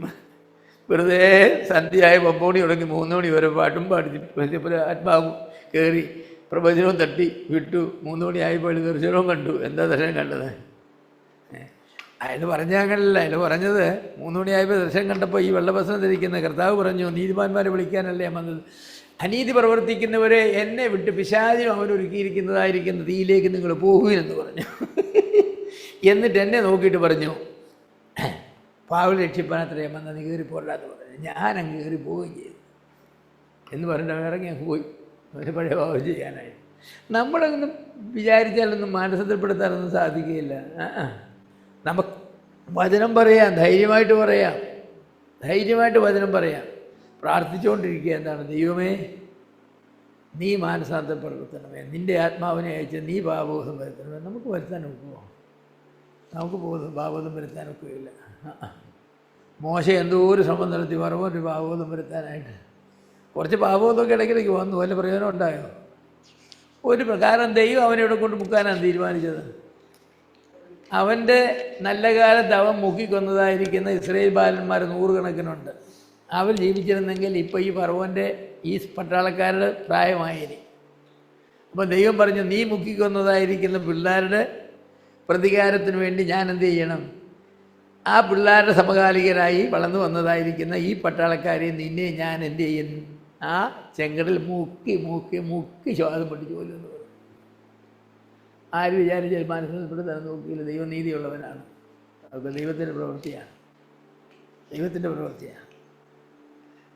വെറുതെ സന്ധ്യയായ 9 മണി തുടങ്ങി 3 മണി വരെ പാട്ടും പാടി ആത്മാവും കയറി പ്രവചനവും തട്ടി വിട്ടു. 3 മണിയായപ്പോൾ ദർശനവും കണ്ടു. എന്താ ദർശനം കണ്ടത്? അയാൾ പറഞ്ഞ അങ്ങനല്ല. അയാൾ പറഞ്ഞത് 3 മണിയായപ്പോൾ ദർശനം കണ്ടപ്പോൾ ഈ വെള്ളവസ്ത്രം ധരിക്കുന്ന കർത്താവ് പറഞ്ഞു, നീതിമാന്മാരെ വിളിക്കാനല്ലേ വന്നത്. അനീതി പ്രവർത്തിക്കുന്നവരെ എന്നെ വിട്ട് പിശാചിനും അവനൊരുക്കിയിരിക്കുന്നതായിരിക്കുന്ന തീയിലേക്ക് നിങ്ങൾ പോകുമെന്ന് പറഞ്ഞു. എന്നിട്ട് എന്നെ നോക്കിയിട്ട് പറഞ്ഞു, പാവൽ രക്ഷിപ്പാനത്രയും വന്നാൽ നീ കയറി പോരാന്ന് പറഞ്ഞു. ഞാൻ അങ്ങ് കയറി പോവുകയും ചെയ്തു എന്ന് പറഞ്ഞിട്ട് അവൻ ഇറങ്ങി അങ്ങ് പോയി അവന് പഴയ പാവം ചെയ്യാനായി. നമ്മളൊന്നും വിചാരിച്ചാലൊന്നും മാനസാന്തരപ്പെടുത്താനൊന്നും സാധിക്കുകയില്ല. നമുക്ക് വചനം പറയാം, ധൈര്യമായിട്ട് പറയാം, ധൈര്യമായിട്ട് വചനം പറയാം, പ്രാർത്ഥിച്ചുകൊണ്ടിരിക്കുക. എന്താണ്? ദൈവമേ, നീ മാനസാന്തരപ്പെടുത്തണമേ, നിൻ്റെ ആത്മാവിനെ അയച്ച് നീ പാപബോധം വരുത്തണമേ. നമുക്ക് വരുത്താൻ ഒക്കുമോ? നമുക്ക് പാപബോധം വരുത്താൻ ഒക്കുകയില്ല. മോശ എന്തോ ഒരു ശ്രമം നടത്തി ഒരു പാപബോധം വരുത്താനായിട്ട്. കുറച്ച് പാപബോധമൊക്കെ ഇടയ്ക്കിടയ്ക്ക് വന്നു. വല്ല പ്രയോജനം ഉണ്ടായോ? ഒരു പ്രകാരം ദൈവം അവനെ ഇവിടെ കൊണ്ട് മുക്കാനാണ് തീരുമാനിച്ചത്. അവൻ്റെ നല്ല കാലത്ത് അവൻ മുക്കിക്കൊന്നതായിരിക്കുന്ന ഇസ്രായേൽ ബാലന്മാർ 100 കണക്കിനുണ്ട്. അവർ ജീവിച്ചിരുന്നെങ്കിൽ ഇപ്പോൾ ഈ ഫറവോൻ്റെ ഈ പട്ടാളക്കാരുടെ പ്രായമായേനെ. അപ്പോൾ ദൈവം പറഞ്ഞു, നീ മുക്കിക്കൊന്നതായിരിക്കുന്ന പിള്ളേരുടെ പ്രതികാരത്തിന് വേണ്ടി ഞാൻ എന്ത് ചെയ്യണം? ആ പിള്ളേരുടെ സമകാലികരായി വളർന്നു വന്നതായിരിക്കുന്ന ഈ പട്ടാളക്കാരെ നിന്നെ ഞാൻ എന്ത് ചെയ്യുന്നു? ആ ചെങ്കടൽ മുക്കി മുക്കി മുക്കി ശ്വാസം പൊട്ടിച്ച് കൊല്ലുമെന്ന് പറഞ്ഞു. ആര് വിചാരിച്ചാൽ മാനസാന്തരപ്പെടുത്താൻ നോക്കിയില്ല. ദൈവം നീതിയുള്ളവനാണ്. അതൊക്കെ ദൈവത്തിൻ്റെ പ്രവൃത്തിയാണ്, ദൈവത്തിൻ്റെ പ്രവൃത്തിയാണ്.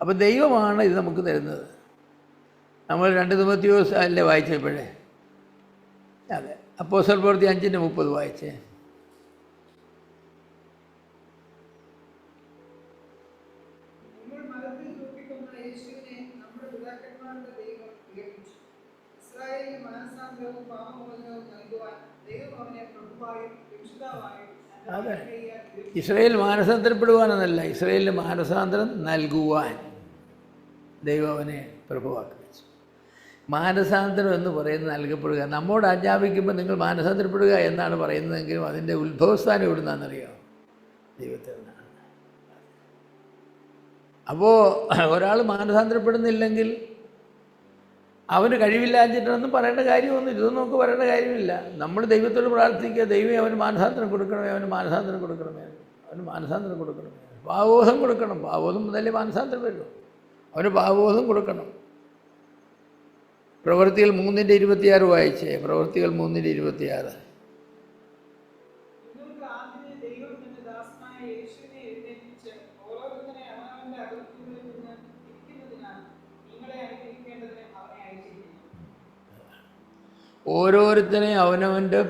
അപ്പം ദൈവമാണ് ഇത് നമുക്ക് തരുന്നത്. നമ്മൾ 2 തിമോത്തിയോസ് അല്ലേ വായിച്ചപ്പോഴേ? അതെ, അപ്പോസ്തല പ്രവൃത്തി 5:30 വായിച്ചേ. അതെ, ഇസ്രായേൽ മാനസാന്തരപ്പെടുവാനെന്നല്ല, ഇസ്രായേലിന് മാനസാന്തരം നൽകുവാൻ ദൈവം അവനെ പ്രഭുവാക്കി വെച്ചു. മാനസാന്തരം എന്ന് പറയുന്നത് നൽകപ്പെടുക. നമ്മോട് ആജ്ഞാപിക്കുമ്പോൾ നിങ്ങൾ മാനസാന്തരപ്പെടുക എന്നാണ് പറയുന്നതെങ്കിലും അതിൻ്റെ ഉത്ഭവസ്ഥാനം എവിടുന്നാണെന്നറിയാം? ദൈവത്തിൽ നിന്നാണ്. അപ്പോൾ ഒരാൾ മാനസാന്തരപ്പെടുന്നില്ലെങ്കിൽ അവന് കഴിവില്ലാഞ്ഞിട്ടൊന്നും പറയേണ്ട കാര്യമൊന്നും, ഇതൊന്നും നമുക്ക് പറയേണ്ട കാര്യമില്ല. നമ്മൾ ദൈവത്തോട് പ്രാർത്ഥിക്കുക, ദൈവം അവന് മാനസാന്തരം കൊടുക്കണമേ, അവന് മാനസാന്തരം കൊടുക്കണമേ, അവന് മാനസാന്തരം കൊടുക്കണമേ. പാവബോധം കൊടുക്കണം. പാവബോധം മുതലേ മാനസാന്തരം വരുമോ? അവന് പാവബോധം കൊടുക്കണം. പ്രവൃത്തികൾ 3:26 വായിച്ചേ. പ്രവൃത്തികൾ 3:26. ക്രിസ്തുവായ യേശുവിനെ എഴുന്നേൽപ്പിച്ച് ഓരോരുത്തരെ അവനവന്റെ അകൃത്യങ്ങളിൽ നിന്ന് തിരിക്കുന്നതിനാൽ നിങ്ങളെ അനുഗ്രഹിക്കേണ്ടതിന് അവനെ അയച്ചിരിക്കുന്നു. ഓരോരുത്തരെയും അവനവൻ്റെ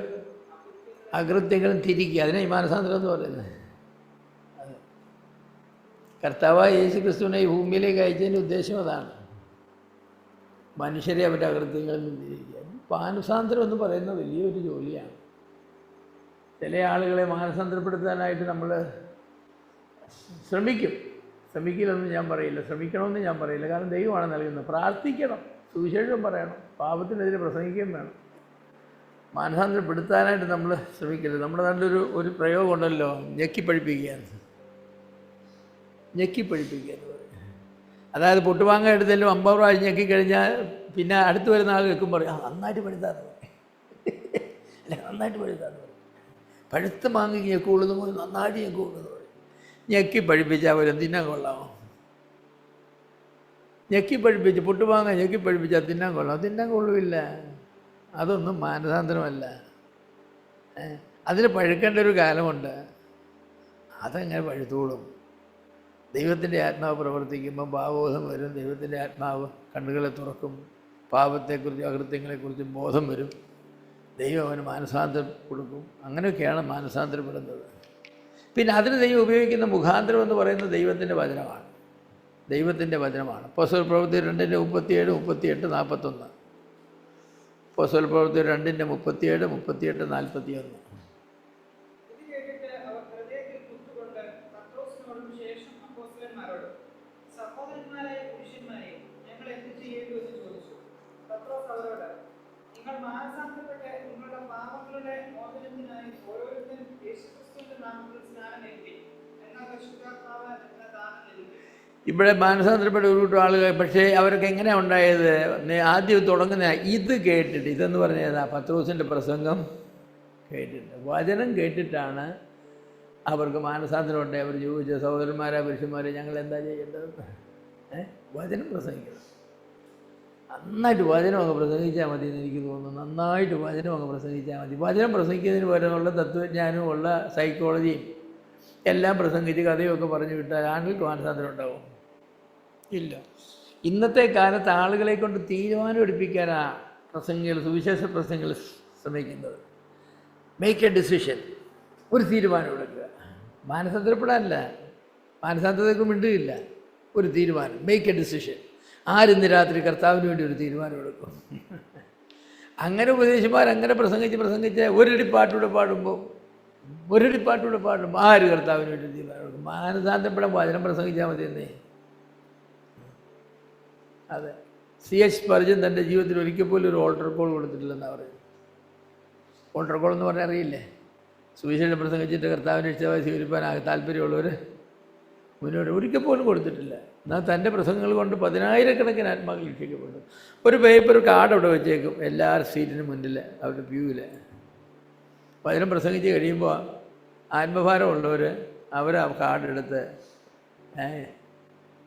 അകൃത്യങ്ങളും തിരിക്കുക, അതിനെ ഈ മാനസാന്തരം എന്ന് പറയുന്നത്. കർത്താവായ യേശു ക്രിസ്തുവിനെ ഈ ഭൂമിയിലേക്ക് അയച്ചതിൻ്റെ ഉദ്ദേശം അതാണ്, മനുഷ്യരെ അവരുടെ അകൃത്യങ്ങളിൽ നിന്ന് തിരിക്കുക. മാനസാന്തരം എന്ന് പറയുന്ന വലിയൊരു ജോലിയാണ്. ചില ആളുകളെ മാനസാന്തരപ്പെടുത്താനായിട്ട് നമ്മൾ ശ്രമിക്കില്ലെന്ന് ഞാൻ പറയില്ല, ശ്രമിക്കണമെന്ന് ഞാൻ പറയില്ല. കാരണം ദൈവമാണ് നൽകുന്നത്. പ്രാർത്ഥിക്കണം, സുവിശേഷം പറയണം, പാപത്തിനെതിരെ പ്രസംഗിക്കുകയും വേണം. മാനസാന്തരപ്പെടുത്താനായിട്ട് നമ്മൾ ശ്രമിക്കരുത്. നമ്മുടെ നല്ലൊരു പ്രയോഗം ഉണ്ടല്ലോ, ഞെക്കിപ്പഴിപ്പിക്കുക എന്ന് പറയും. അതായത് പൊട്ടുവാങ്ങ എടുത്താലും 50 പ്രാവശ്യം ഞെക്കിക്കഴിഞ്ഞാൽ പിന്നെ അടുത്ത് വരുന്ന ആൾ കേൾക്കും പറയും, നന്നായിട്ട് പഴുത്താന്ന് പറയും, അല്ല നന്നായിട്ട് പഴുത്താന്ന് പറയും. പഴുത്ത് മാങ്ങി ഞെക്കുള്ളൂ പോയി നന്നായിട്ട് ഞെക്കുള്ളൂ പറയും. ഞെക്കിപ്പഴിപ്പിച്ചാൽ അവരും തിന്നാൻ കൊള്ളാമോ? ഞെക്കിപ്പഴിപ്പിച്ച് പൊട്ടുവാങ്ങ ഞെക്കിപ്പഴിപ്പിച്ചാൽ തിന്നാൻ കൊള്ളാം? തിന്നാൻ കൊള്ളുമില്ല. അതൊന്നും മാനസാന്തരമല്ല. അതിന് പഴുക്കേണ്ട ഒരു കാലമുണ്ട്. അതങ്ങനെ പഴുത്തോളും. ദൈവത്തിൻ്റെ ആത്മാവ് പ്രവർത്തിക്കുമ്പോൾ ഭാവബോധം വരും. ദൈവത്തിൻ്റെ ആത്മാവ് കണ്ണുകളെ തുറക്കും. പാപത്തെക്കുറിച്ചും അകൃത്യങ്ങളെക്കുറിച്ചും ബോധം വരും. ദൈവം അവന് മാനസാന്തരം കൊടുക്കും. അങ്ങനെയൊക്കെയാണ് മാനസാന്തരപ്പെടുന്നത്. പിന്നെ അതിന് ദൈവം ഉപയോഗിക്കുന്ന മുഖാന്തരം എന്ന് പറയുന്നത് ദൈവത്തിൻ്റെ വചനമാണ്. അപ്പോസ്തല പ്രവൃത്തി 2:37, 38, 41. അപ്പോസ്തല പ്രവൃത്തി 2:37, 38, 41. ഇവിടെ മാനസാന്തരപ്പെട്ട ഒരു കൂട്ടം ആളുകൾ, പക്ഷേ അവരൊക്കെ എങ്ങനെയാണ് ഉണ്ടായത്? ആദ്യം തുടങ്ങുന്ന ഇത് കേട്ടിട്ട്, ഇതെന്ന് പറഞ്ഞാൽ പത്രോസിൻ്റെ പ്രസംഗം കേട്ടിട്ട്, വചനം കേട്ടിട്ടാണ് അവർക്ക് മാനസാന്തരം ഉണ്ടായി. അവർ ചോദിച്ച സഹോദരന്മാരാ പുരുഷന്മാരെ ഞങ്ങൾ എന്താ ചെയ്യേണ്ടത്? വചനം പ്രസംഗിക്കണം. നന്നായിട്ട് വചനം അങ്ങ് പ്രസംഗിച്ചാൽ മതി എന്ന് എനിക്ക് തോന്നുന്നു. നന്നായിട്ട് വചനം അങ്ങ് പ്രസംഗിച്ചാൽ മതി. വചനം പ്രസംഗിക്കുന്നതിന് പകരമുള്ള തത്വജ്ഞാനവും ഉള്ള സൈക്കോളജിയും എല്ലാം പ്രസംഗിച്ച് കഥയൊക്കെ പറഞ്ഞു വിട്ടാൽ ആളുകൾക്ക് മാനസാന്തരം ഉണ്ടാവും? ഇല്ല. ഇന്നത്തെ കാലത്ത് ആളുകളെ കൊണ്ട് തീരുമാനം എടുപ്പിക്കാനാണ് പ്രസംഗികൾ, സുവിശേഷ പ്രസംഗങ്ങൾ ശ്രമിക്കുന്നത്. മേക്ക് എ ഡിസിഷൻ, ഒരു തീരുമാനം എടുക്കുക. മാനസാന്തരപ്പെടാനല്ല, മാനസാന്തരത്തേക്ക് മിണ്ടുകയില്ല. ഒരു തീരുമാനം, മേക്ക് എ ഡിസിഷൻ. ആരിന്ന് രാത്രി കർത്താവിന് വേണ്ടി ഒരു തീരുമാനം എടുക്കും? അങ്ങനെ ഉപദേശിമാരങ്ങനെ പ്രസംഗിച്ച് ഒരടി പാട്ടൂടെ പാടുമ്പോൾ ആര് കർത്താവിന് വേണ്ടി തീരുമാനം എടുക്കും? മാനസാന്തരപ്പെടാൻ വചനം പ്രസംഗിച്ചാൽ മതി എന്നേ. അതെ, C.H. സ്പർജൻ തൻ്റെ ജീവിതത്തിൽ ഒരിക്കൽ പോലും ഒരു ഓൾട്ടർ കോൾ കൊടുത്തിട്ടില്ലെന്നാണ് പറയുന്നത്. ഓൾട്ടർ കോൾ എന്ന് പറഞ്ഞാൽ അറിയില്ലേ? സുവിശേഷം പ്രസംഗിച്ചിട്ട് കർത്താവിനെ ഇഷ്ടമായി സ്വീകരിക്കാൻ താല്പര്യമുള്ളവർ മുന്നോട്ട് ഒരിക്കൽ പോലും കൊടുത്തിട്ടില്ല. എന്നാൽ തൻ്റെ പ്രസംഗങ്ങൾ കൊണ്ട് 10,000-കണക്കിന് ആത്മാക്കൾ രക്ഷിക്കപ്പെട്ടു. ഒരു പേപ്പർ കാർഡ് അവിടെ വെച്ചേക്കും എല്ലാ സീറ്റിനും മുന്നിൽ, അവരുടെ വ്യൂവിൽ. വചനം പ്രസംഗിച്ച് കഴിയുമ്പോൾ ആത്മഭാരമുള്ളവർ അവർ ആ കാർഡെടുത്ത്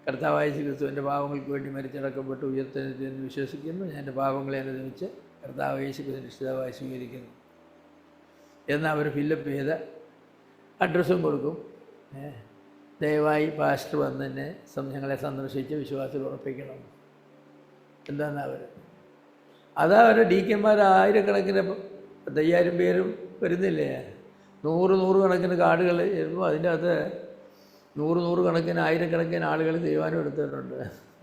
കർത്താവായ ക്രിസ്തുവിൻ്റെ പാപങ്ങൾക്ക് വേണ്ടി മരിച്ചടക്കപ്പെട്ട് ഉയർത്തെഴുന്നേറ്റെന്ന് വിശ്വസിക്കുന്നു, ഞാൻ എൻ്റെ പാപങ്ങളെ അനുദമിച്ച് കർത്താവായ യേശുക്രിസ്തുവിനെ രക്ഷിതാവായി സ്വീകരിക്കുന്നു എന്ന് അവർ ഫില്ലപ്പ് ചെയ്ത് അഡ്രസ്സും കൊടുക്കും. ദയവായി പാസ്റ്റർ വന്ന് തന്നെ ഞങ്ങളെ സന്ദർശിച്ച് വിശ്വാസത്തിൽ ഉറപ്പിക്കണം എന്താണെന്ന് അവർ. അതാ അവരുടെ ഡീക്കന്മാർ 1000-കണക്കിന് 5000 പേരും വരുന്നില്ലേ? 100 കണക്കിന് കാർഡുകൾ വരുമ്പോൾ അതിൻ്റെ അകത്ത് 100 കണക്കിന് 1000-കണക്കിന് ആളുകൾ തീരുമാനം എടുത്തിട്ടുണ്ട്.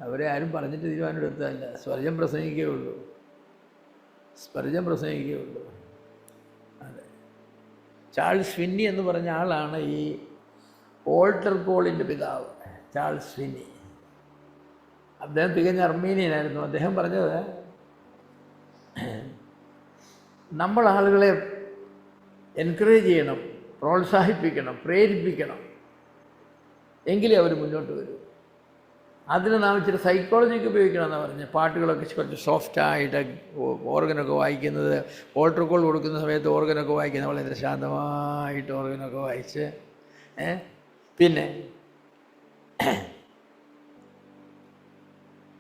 അവരെ ആരും പറഞ്ഞിട്ട് തീരുമാനം എടുത്തതല്ല. സ്പർജൻ പ്രസംഗിക്കുകയുള്ളൂ. അതെ, ചാൾസ് ഫിന്നി എന്ന് പറഞ്ഞ ആളാണ് ഈ ഓൾട്ടർ കോളിൻ്റെ പിതാവ്. ചാൾസ് ഫിന്നി. അദ്ദേഹം തികഞ്ഞ അർമീനിയനായിരുന്നു. അദ്ദേഹം പറഞ്ഞത്, നമ്മൾ ആളുകളെ എൻകറേജ് ചെയ്യണം, പ്രോത്സാഹിപ്പിക്കണം, പ്രേരിപ്പിക്കണം, എങ്കിലേ അവർ മുന്നോട്ട് വരും. അതിന് നാം ഇച്ചിരി സൈക്കോളജിക്ക് ഉപയോഗിക്കണമെന്നാണ് പറഞ്ഞത്. പാട്ടുകളൊക്കെ കുറച്ച് സോഫ്റ്റായിട്ട്, ഓർഗനൊക്കെ വായിക്കുന്നത്, ഓൾട്ടർ കോൾ കൊടുക്കുന്ന സമയത്ത് ഓർഗനൊക്കെ വായിക്കുന്നത് വളരെ ശാന്തമായിട്ട് ഓർഗനൊക്കെ വായിച്ച്. പിന്നെ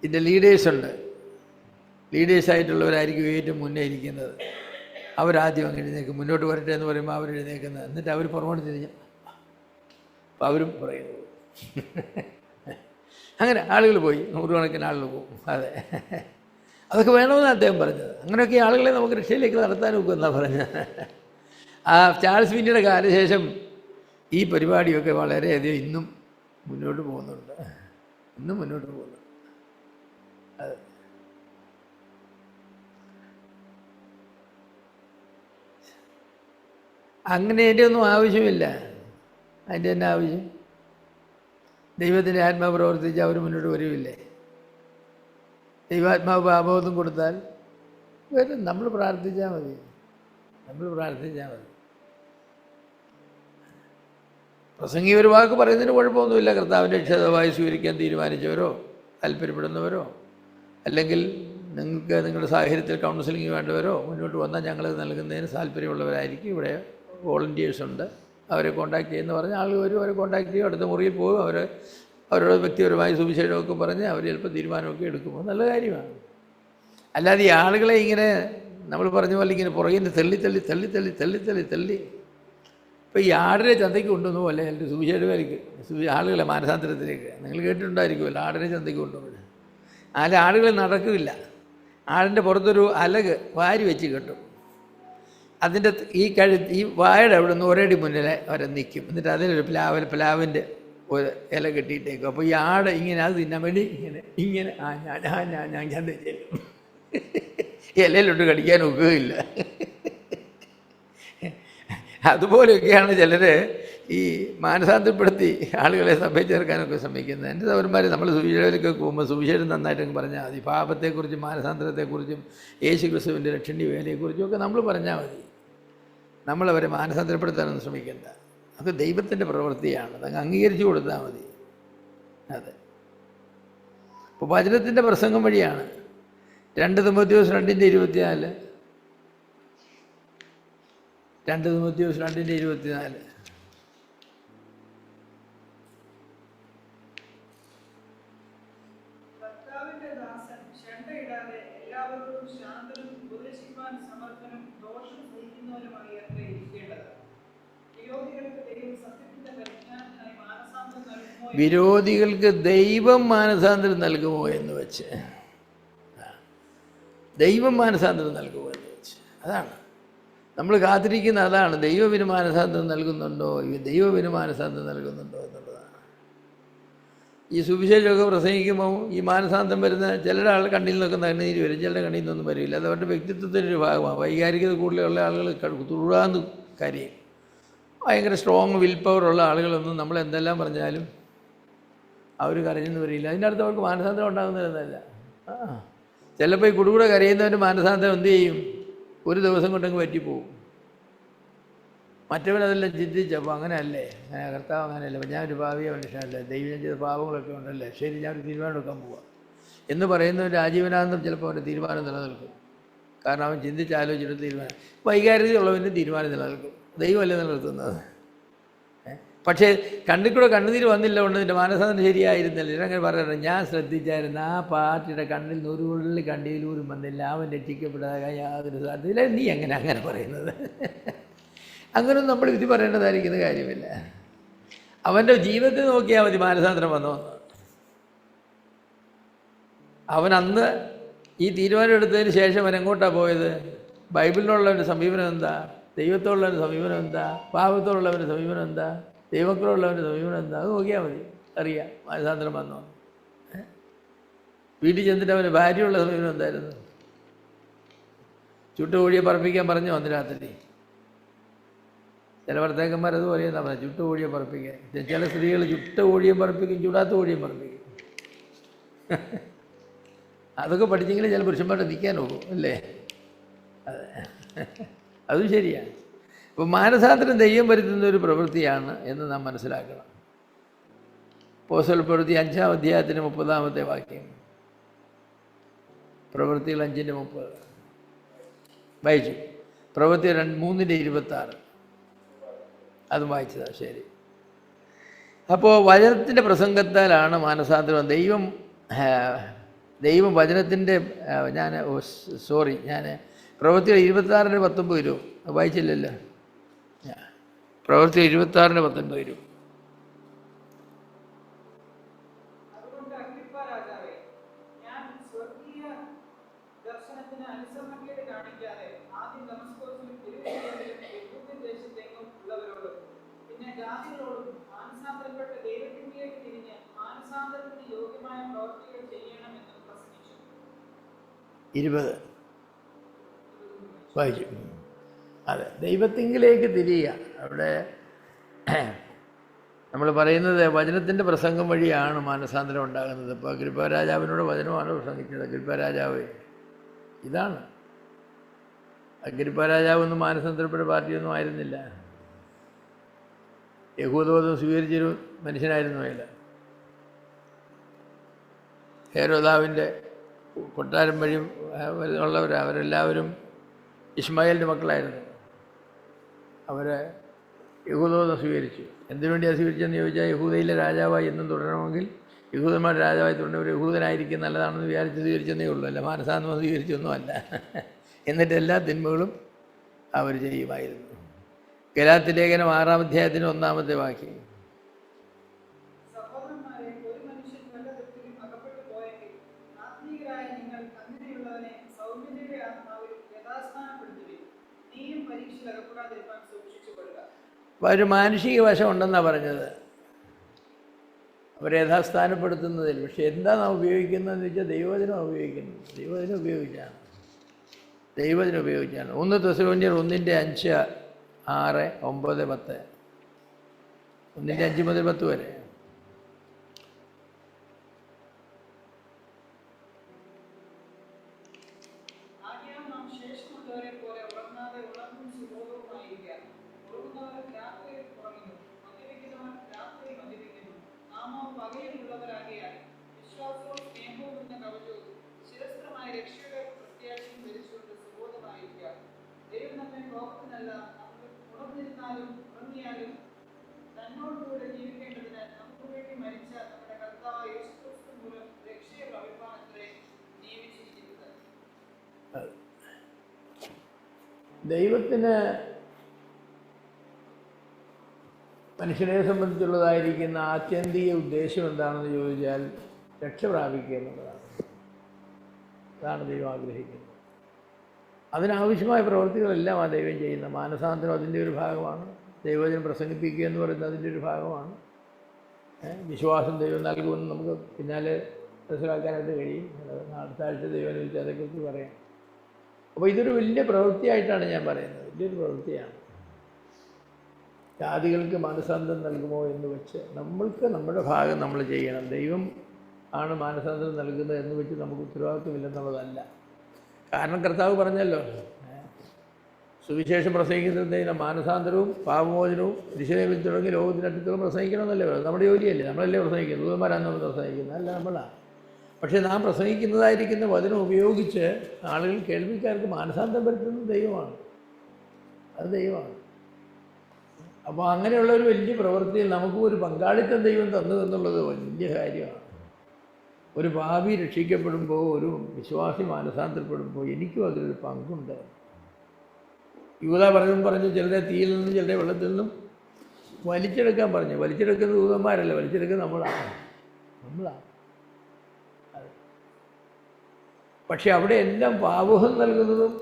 ഇതിൻ്റെ ലീഡേഴ്സുണ്ട്. ലീഡേഴ്സായിട്ടുള്ളവരായിരിക്കും ഏറ്റവും മുന്നേ ഇരിക്കുന്നത്. അവരാദ്യം അങ്ങ് എഴുന്നേക്കും. മുന്നോട്ട് വരട്ടെ എന്ന് പറയുമ്പോൾ അവർ എഴുന്നേക്കുന്നത്. എന്നിട്ട് അവർ പുറമോട്ട് തിരിഞ്ഞ് അപ്പം അവരും പറയുന്നു. അങ്ങനെ ആളുകൾ പോയി, 100 കണക്കിന് ആളുകൾ പോകും. അതെ, അതൊക്കെ വേണമെന്നാണ് അദ്ദേഹം പറഞ്ഞത്. അങ്ങനെയൊക്കെ ആളുകളെ നമുക്ക് രക്ഷയിലേക്ക് നടത്താൻ ഒക്കുമെന്നാണ് പറഞ്ഞത്. ആ ചാൾസ് ഫിന്നിയുടെ കാലശേഷം ഈ പരിപാടിയൊക്കെ വളരെയധികം ഇന്നും മുന്നോട്ട് പോകുന്നുണ്ട്. അതെ, അങ്ങനെ അതിൻ്റെ ഒന്നും ആവശ്യമില്ല. അതിൻ്റെ തന്നെ ആവശ്യം? ദൈവത്തിൻ്റെ ആത്മാവ് പ്രവർത്തിച്ച് അവർ മുന്നോട്ട് വരുമില്ലേ? ദൈവാത്മാവ് പാപബോധം കൊടുത്താൽ വരും. നമ്മൾ പ്രാർത്ഥിച്ചാൽ മതി. പ്രസംഗി ഒരു വാക്ക് പറയുന്നതിന് കുഴപ്പമൊന്നുമില്ല. കർത്താവിൻ്റെ രക്ഷിതാവായി സ്വീകരിക്കാൻ തീരുമാനിച്ചവരോ താല്പര്യപ്പെടുന്നവരോ അല്ലെങ്കിൽ നിങ്ങൾക്ക് നിങ്ങളുടെ സാഹചര്യത്തിൽ കൗൺസിലിംഗ് വേണ്ടവരോ മുന്നോട്ട് വന്നാൽ ഞങ്ങളത് നൽകുന്നതിന് താല്പര്യമുള്ളവരായിരിക്കും. ഇവിടെ വോളണ്ടിയേഴ്സ് ഉണ്ട്, അവരെ കോൺടാക്ട് ചെയ്യുമെന്ന് പറഞ്ഞാൽ ആളുകൾ വരും, അവരെ കോൺടാക്ട് ചെയ്യും, അടുത്ത മുറിയിൽ പോകും, അവരോട് വ്യക്തിപരമായി സുവിശേഷമൊക്കെ പറഞ്ഞ് അവർ ചിലപ്പോൾ തീരുമാനമൊക്കെ എടുക്കുമ്പോൾ നല്ല കാര്യമാണ്. അല്ലാതെ ഈ ആളുകളെ ഇങ്ങനെ നമ്മൾ പറഞ്ഞ പോലെ ഇങ്ങനെ പുറകിൽ തള്ളി ഇപ്പോൾ ഈ ആടിനെ ചന്തയ്ക്ക് കൊണ്ടുവന്നു പോലെ എൻ്റെ സുവിശേഷകർക്ക് ആളുകളെ മാനസാന്തരത്തിലേക്ക് നിങ്ങൾ കേട്ടിട്ടുണ്ടായിരിക്കുമല്ലോ. ആടിനെ ചന്തയ്ക്ക് കൊണ്ടുപോകുന്നത് ആളുകൾ നടക്കില്ല. ആടിൻ്റെ പുറത്തൊരു അലക് വാരി വെച്ച് കെട്ടും. അതിൻ്റെ ഈ വാഴയുടെ അവിടെ നിന്ന് ഒരടി മുന്നിൽ അവരെ നിൽക്കും. എന്നിട്ട് അതിലൊരു പ്ലാവിൻ്റെ ഒരു ഇല കെട്ടിയിട്ടേക്കും. അപ്പോൾ ഈ ആട് ഇങ്ങനെ അത് തിന്നാൻ വേണ്ടി ഇങ്ങനെ ഞാൻ ചന്തയിൽ ചെല്ലും. ഇലയിലോട്ട് കടിക്കാൻ ഒക്കുകയില്ല. അതുപോലെയൊക്കെയാണ് ചിലർ ഈ മാനസാന്തരപ്പെടുത്തി ആളുകളെ സഭയിൽ ചേർക്കാനൊക്കെ ശ്രമിക്കുന്നത്. എൻ്റെ സൗരന്മാർ നമ്മൾ സുവിശേഷത്തിലേക്ക് പോകുമ്പോൾ സുവിശേഷം നന്നായിട്ടൊക്കെ പറഞ്ഞാൽ മതി. പാപത്തെക്കുറിച്ചും മാനസാന്തരത്തെക്കുറിച്ചും യേശു ക്രിസ്തുവിൻ്റെ രക്ഷണീയ വേലയെക്കുറിച്ചും ഒക്കെ നമ്മൾ പറഞ്ഞാൽ മതി. നമ്മളവരെ മാനസാന്തരപ്പെടുത്താനൊന്നും ശ്രമിക്കേണ്ട. അത് ദൈവത്തിൻ്റെ പ്രവൃത്തിയാണ്, അതങ്ങ് അംഗീകരിച്ചു കൊടുത്താൽ മതി. അതെ, ഇപ്പോൾ വചനത്തിൻ്റെ പ്രസംഗം വഴിയാണ് 2 തിമോഥെയോസ് 2:24 വിരോധികൾക്ക് ദൈവം മാനസാന്തരം നൽകുമോ എന്ന് വെച്ച്, ദൈവം മാനസാന്തരം നൽകുമോ എന്ന് വെച്ച്, അതാണ് നമ്മൾ കാത്തിരിക്കുന്ന. അതാണ് ദൈവത്തിന് മാനസാന്തരം നൽകുന്നുണ്ടോ എന്നുള്ളതാണ്. ഈ സുവിശേഷമൊക്കെ പ്രസംഗിക്കുമ്പോൾ ഈ മാനസാന്തരം വരുന്ന ചിലരുടെ ആൾ കണ്ണിൽ നിന്നൊക്കെ കണ്ണീര് വരും, ചിലരുടെ കണ്ണിൽ നിന്നൊന്നും വരില്ല. അത് അവരുടെ വ്യക്തിത്വത്തിൻ്റെ ഭാഗമാണ്. വൈകാരികത കൂടുതലുള്ള ആളുകൾ തുഴാന്ന് കരയും. ഭയങ്കര സ്ട്രോങ് വിൽ പവറുള്ള ആളുകളൊന്നും നമ്മൾ എന്തെല്ലാം പറഞ്ഞാലും അവർ കരഞ്ഞെന്ന് വരില്ല. അതിൻ്റെ അടുത്ത് അവർക്ക് മാനസാന്തരം ഉണ്ടാകുന്നതല്ല. ചിലപ്പോൾ ഈ കുടുകൂടെ കരയുന്നവൻ്റെ മാനസാന്തരം എന്ത് ചെയ്യും? ഒരു ദിവസം കൊണ്ടങ്ങ് പറ്റിപ്പോവും. മറ്റവനതെല്ലാം ചിന്തിച്ചപ്പോൾ അങ്ങനെയല്ലേ, കർത്താവ് അങ്ങനെയല്ലേ, ഞാനൊരു ഭാവിയ മനുഷ്യനല്ലേ, ദൈവം ചെയ്ത പാപങ്ങളൊക്കെ ഉണ്ടല്ലേ, ശരി ഞാനൊരു തീരുമാനം എടുക്കാൻ പോവാം എന്ന് പറയുന്നവൻ്റെ ആജീവനാന്തം ചിലപ്പോൾ അവൻ്റെ തീരുമാനം നിലനിൽക്കും. കാരണം അവൻ ചിന്തിച്ചാലോചിച്ചിട്ട് തീരുമാനം. വൈകാരികതയുള്ളവൻ്റെ തീരുമാനം നിലനിൽക്കും. ദൈവമല്ലേ നിലനിർത്തുന്നത്. പക്ഷേ കണ്ണിൽ കൂടെ കണ്ണുനീര് വന്നില്ല കൊണ്ട് നിൻ്റെ മാനസാന്തരം ശരിയായിരുന്നില്ല. അങ്ങനെ പറയാറ്, ഞാൻ ശ്രദ്ധിച്ചായിരുന്നു ആ പാർട്ടിയുടെ കണ്ണിൽ ഒരു ഉള്ളിൽ കണ്ണീരൂരും വന്നില്ല, അവൻ രക്ഷിക്കപ്പെടാതെ യാതൊരു സാധ്യതയില്ല. നീ അങ്ങനെ പറയുന്നത്? അങ്ങനൊന്നും നമ്മൾ വിധി പറയേണ്ടതായിരിക്കുന്ന കാര്യമില്ല. അവൻ്റെ ജീവിതത്തിൽ നോക്കിയാൽ മതി മാനസാന്തരം വന്നോന്ന്. അവൻ അന്ന് ഈ തീരുമാനം എടുത്തതിന് ശേഷം അവൻ എങ്ങോട്ടാണ് പോയത്? ബൈബിളിനുള്ളവൻ്റെ സമീപനം എന്താ? ദൈവത്തോടുള്ളവൻ്റെ സമീപനം എന്താ? പാപത്തോടുള്ളവൻ്റെ സമീപനം എന്താ? ദൈവക്കളുള്ളവൻ്റെ സമീപനം എന്താ? അത് നോക്കിയാൽ മതി, അറിയാം മാനസാന്തരം വന്നോ. വീട്ടിൽ ചെന്നിട്ട് അവന് ഭാര്യയുള്ള സമീപനം എന്തായിരുന്നു? ചുട്ടുകോഴിയെ പറപ്പിക്കാൻ പറഞ്ഞു അന്ന് രാത്രി. ചില ഭർത്താക്കന്മാർ അതുപോലെ എന്താ പറയുക, ചുട്ടുകോഴിയെ പറപ്പിക്കാൻ. ചില സ്ത്രീകൾ ചുട്ട കോഴിയെ പറപ്പിക്കും, ചുടാത്ത കോഴിയെ പറപ്പിക്കും. അതൊക്കെ പഠിച്ചെങ്കിലും ചില പുരുഷന്മാരുടെ നിൽക്കാൻ നോക്കും അല്ലേ? അതെ, അതും ശരിയാണ്. അപ്പോൾ മാനസാന്തരം ദൈവം വരുത്തുന്ന ഒരു പ്രവൃത്തിയാണ് എന്ന് നാം മനസ്സിലാക്കണം. അപ്പോസ്തല പ്രവൃത്തി 5-ാം അധ്യായത്തിന് 30-ാമത്തെ വാക്യം. പ്രവൃത്തികൾ 5:30 വായിച്ചു. പ്രവൃത്തി 3:26 അതും വായിച്ചതാണ്. ശരി. അപ്പോൾ വചനത്തിൻ്റെ പ്രസംഗത്താലാണ് മാനസാന്തരം. ദൈവം വചനത്തിൻ്റെ ഞാൻ പ്രവൃത്തികൾ 26:19 വായിച്ചില്ലല്ലോ. പ്രവൃത്തി 26:19 20 വായിച്ചു. അതെ, ദൈവത്തിങ്കിലേക്ക് തിരിയുക. അവിടെ നമ്മൾ പറയുന്നത് വചനത്തിൻ്റെ പ്രസംഗം വഴിയാണ് മാനസാന്തരം ഉണ്ടാകുന്നത്. ഇപ്പോൾ അഗ്രിപ്പാ രാജാവിനോട് വചനമാണ് പ്രസംഗിച്ചത്. അഗ്രിപ്പാ രാജാവ് ഇതാണ്. അഗ്രിപ്പാ രാജാവൊന്നും മാനസാന്തരപ്പെട്ട പാർട്ടിയൊന്നും ആയിരുന്നില്ല. യഹൂദമതം സ്വീകരിച്ചൊരു മനുഷ്യനായിരുന്നു അയാൾ. ഹേരോദാവിൻ്റെ കൊട്ടാരം വഴി അവരെല്ലാവരും ഇസ്മായേലിൻ്റെ മക്കളായിരുന്നു. അവരെ യഹൂദമതം സ്വീകരിച്ചു. എന്തിനുവേണ്ടിയാണ് സ്വീകരിച്ചതെന്ന് ചോദിച്ചാൽ, യഹൂദയിലെ രാജാവായി എന്നും തുടരണമെങ്കിൽ യഹൂദന്മാരുടെ രാജാവായി തുടരണം, ഒരു യഹൂദനായിരിക്കും നല്ലതാണെന്ന് വിചാരിച്ച് സ്വീകരിച്ചെന്നേ ഉള്ളൂ. അല്ല, മാനസാന്തരം സ്വീകരിച്ചൊന്നുമല്ല. എന്നിട്ട് എല്ലാ തിന്മകളും അവർ ചെയ്യുമായിരുന്നു. ഗലാത്യ ലേഖനം 6-ാം അധ്യായത്തിന് 1-ാമത്തെ വാക്യം. സഹോദരന്മാരെ, ഒരു മനുഷ്യൻ വല്ല തെറ്റിലും അകപ്പെട്ടു പോയെങ്കിൽ ആത്മീയരായ നിങ്ങൾ അങ്ങനെയുള്ളവനെ സൗമ്യതയുടെ ആത്മാവിൽ യഥാസ്ഥാനപ്പെടുത്തുവിൻ. നീയും പരീക്ഷയിൽ അകപ്പെടാതിരിക്കാൻ സൂക്ഷിച്ചുകൊള്ളുക. ഒരു മാനുഷിക വശം ഉണ്ടെന്നാണ് പറഞ്ഞത്, അവരെ യഥാസ്ഥാനപ്പെടുത്തുന്നതിൽ. പക്ഷെ എന്താ നാം ഉപയോഗിക്കുന്നതെന്ന് വെച്ചാൽ ദൈവവചനം ഉപയോഗിക്കുന്നത്. ദൈവവചനം ഉപയോഗിച്ചാണ്. 1 തെസ്സലോനിയർ 1:5, 6, 9, 10. 1:5 മുതൽ 10 വരെ. ആകയാൽ നാം ശേഷമുള്ളവരെ പോലെ ഉറങ്ങാതെ ഉണർന്നും സുബോധവുമായിരിക്കുക. ഉറങ്ങുന്നവർ രാത്രിയിൽ ഉറങ്ങുന്നു, മദ്യപിക്കുന്നവർ രാത്രിയിൽ മദ്യപിക്കുന്നു. നാമോ പകലിലുള്ളവരാകിയാൽ വിശ്വാസവും സ്നേഹവും എന്ന കവചവും ശിരസ്ത്രമായ രക്ഷയുടെ പ്രത്യാശയും ധരിച്ചുകൊണ്ട് സുബോധമായിരിക്കുക. ദൈവം നമ്മെ ലോകത്തിനല്ല, നമ്മൾ ഉണർന്നിരുന്നാലും ഉറങ്ങിയാലും തന്നോടുകൂടെ ജീവിക്കേണ്ടതിന് നമുക്ക് വേണ്ടി മരിച്ച നമ്മുടെ കർത്താവ് യേശുക്രിസ്തു മൂലം രക്ഷയെ പ്രാപിപ്പാനത്രേ നിയമിച്ചിരിക്കുന്നത്. ദൈവത്തിന് മനുഷ്യനെ സംബന്ധിച്ചുള്ളതായിരിക്കുന്ന ആത്യന്തിക ഉദ്ദേശം എന്താണെന്ന് ചോദിച്ചാൽ രക്ഷ പ്രാപിക്കുക എന്നുള്ളതാണ്. അതാണ് ദൈവം ആഗ്രഹിക്കുന്നത്. അതിനാവശ്യമായ പ്രവൃത്തികളെല്ലാം ആ ദൈവം ചെയ്യുന്ന. മാനസാന്തരം അതിൻ്റെ ഒരു ഭാഗമാണ്. ദൈവവചനം പ്രസംഗിപ്പിക്കുക എന്ന് പറയുന്നത് അതിൻ്റെ ഒരു ഭാഗമാണ്. വിശ്വാസം ദൈവം നൽകുമെന്ന് നമുക്ക് പിന്നാലെ മനസ്സിലാക്കാനായിട്ട് കഴിയും. അടുത്ത ആഴ്ച ദൈവം ചോദിച്ചാൽ അതേക്കുറിച്ച് പറയാം. അപ്പോൾ ഇതൊരു വലിയ പ്രവൃത്തിയായിട്ടാണ് ഞാൻ പറയുന്നത്. വലിയൊരു പ്രവൃത്തിയാണ്. ജാതികൾക്ക് മാനസാന്തരം നൽകുമോ എന്ന് വെച്ച് നമ്മൾക്ക് നമ്മുടെ ഭാഗം നമ്മൾ ചെയ്യണം. ദൈവം ആണ് മാനസാന്തരം നൽകുന്നത് എന്ന് വെച്ച് നമുക്ക് ഉത്തരവാദിത്വമില്ലെന്നുള്ളതല്ല. കാരണം കർത്താവ് പറഞ്ഞല്ലോ, സുവിശേഷം പ്രസംഗിക്കുന്നതിന് മാനസാന്തരവും പാപമോചനവും ദിശയിൽ തുടങ്ങി ലോകത്തിനടുത്തോളം പ്രസംഗിക്കണമെന്നല്ലേ പറയുന്നത്. നമ്മുടെ ജോലിയല്ലേ, നമ്മളല്ലേ പ്രസംഗിക്കുന്നത്. ദൂതന്മാരാണ് നമ്മൾ പ്രസംഗിക്കുന്നത്, അല്ല നമ്മളാണ്. പക്ഷേ നാം പ്രസംഗിക്കുന്നതായിരിക്കുന്ന വചനം ഉപയോഗിച്ച് ആളുകൾ കേൾവിക്കാർക്ക് മാനസാന്തരം വരുത്തുന്നത് ദൈവമാണ്. അത് ദൈവമാണ്. അപ്പോൾ അങ്ങനെയുള്ള ഒരു വലിയ പ്രവൃത്തിയിൽ നമുക്ക് ഒരു പങ്കാളിത്തം ദൈവം തന്നു എന്നുള്ളത് വലിയ കാര്യമാണ്. ഒരു പാപി രക്ഷിക്കപ്പെടുമ്പോൾ, ഒരു വിശ്വാസി മാനസാന്തരപ്പെടുമ്പോൾ എനിക്കും അതിലൊരു പങ്കുണ്ട്. യൂദ പറഞ്ഞു ചിലരെ തീയിൽ നിന്നും ചിലരെ വെള്ളത്തിൽ നിന്നും വലിച്ചെടുക്കാൻ പറഞ്ഞു. വലിച്ചെടുക്കുന്ന ദൂതന്മാരല്ല, വലിച്ചെടുക്കുന്നത് നമ്മളാണ്. പക്ഷെ അവിടെ എല്ലാം പാപം നൽകുന്നതും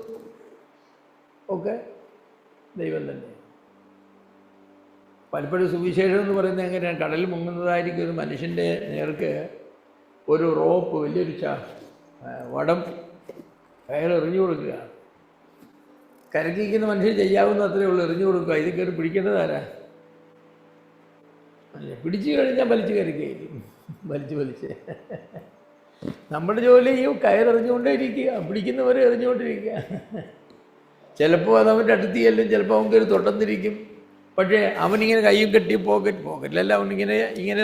ഒക്കെ ദൈവം തന്നെ. പലപ്പോഴും സുവിശേഷം എന്ന് പറയുന്നത് എങ്ങനെയാണ്? കടലിൽ മുങ്ങുന്നതായിരിക്കും ഒരു മനുഷ്യൻ്റെ നേർക്ക് ഒരു റോപ്പ്, വലിയൊരു വടം അയാൾ എറിഞ്ഞു കൊടുക്കുക. കരക്കിക്കുന്ന മനുഷ്യൻ ചെയ്യാവുന്ന അത്രയേ ഉള്ളൂ, എറിഞ്ഞു കൊടുക്കുക. ഇത് കയറി പിടിക്കേണ്ടതാരാ? അല്ലേ, പിടിച്ചു കഴിഞ്ഞാൽ വലിച്ചു കയറിക്കുകയായിരിക്കും. വലിച്ച് നമ്മുടെ ജോലി ഈ കയറെറിഞ്ഞുകൊണ്ടേ ഇരിക്കുക, പിടിക്കുന്നവരെ എറിഞ്ഞുകൊണ്ടിരിക്കുക. ചിലപ്പോൾ അത് അവൻ്റെ അടുത്ത് ചെല്ലും, ചിലപ്പോൾ അവൻ കയറി തൊട്ടന്നിരിക്കും. പക്ഷേ അവനിങ്ങനെ കയ്യും കെട്ടി പോക്കറ്റിലല്ല, അവനിങ്ങനെ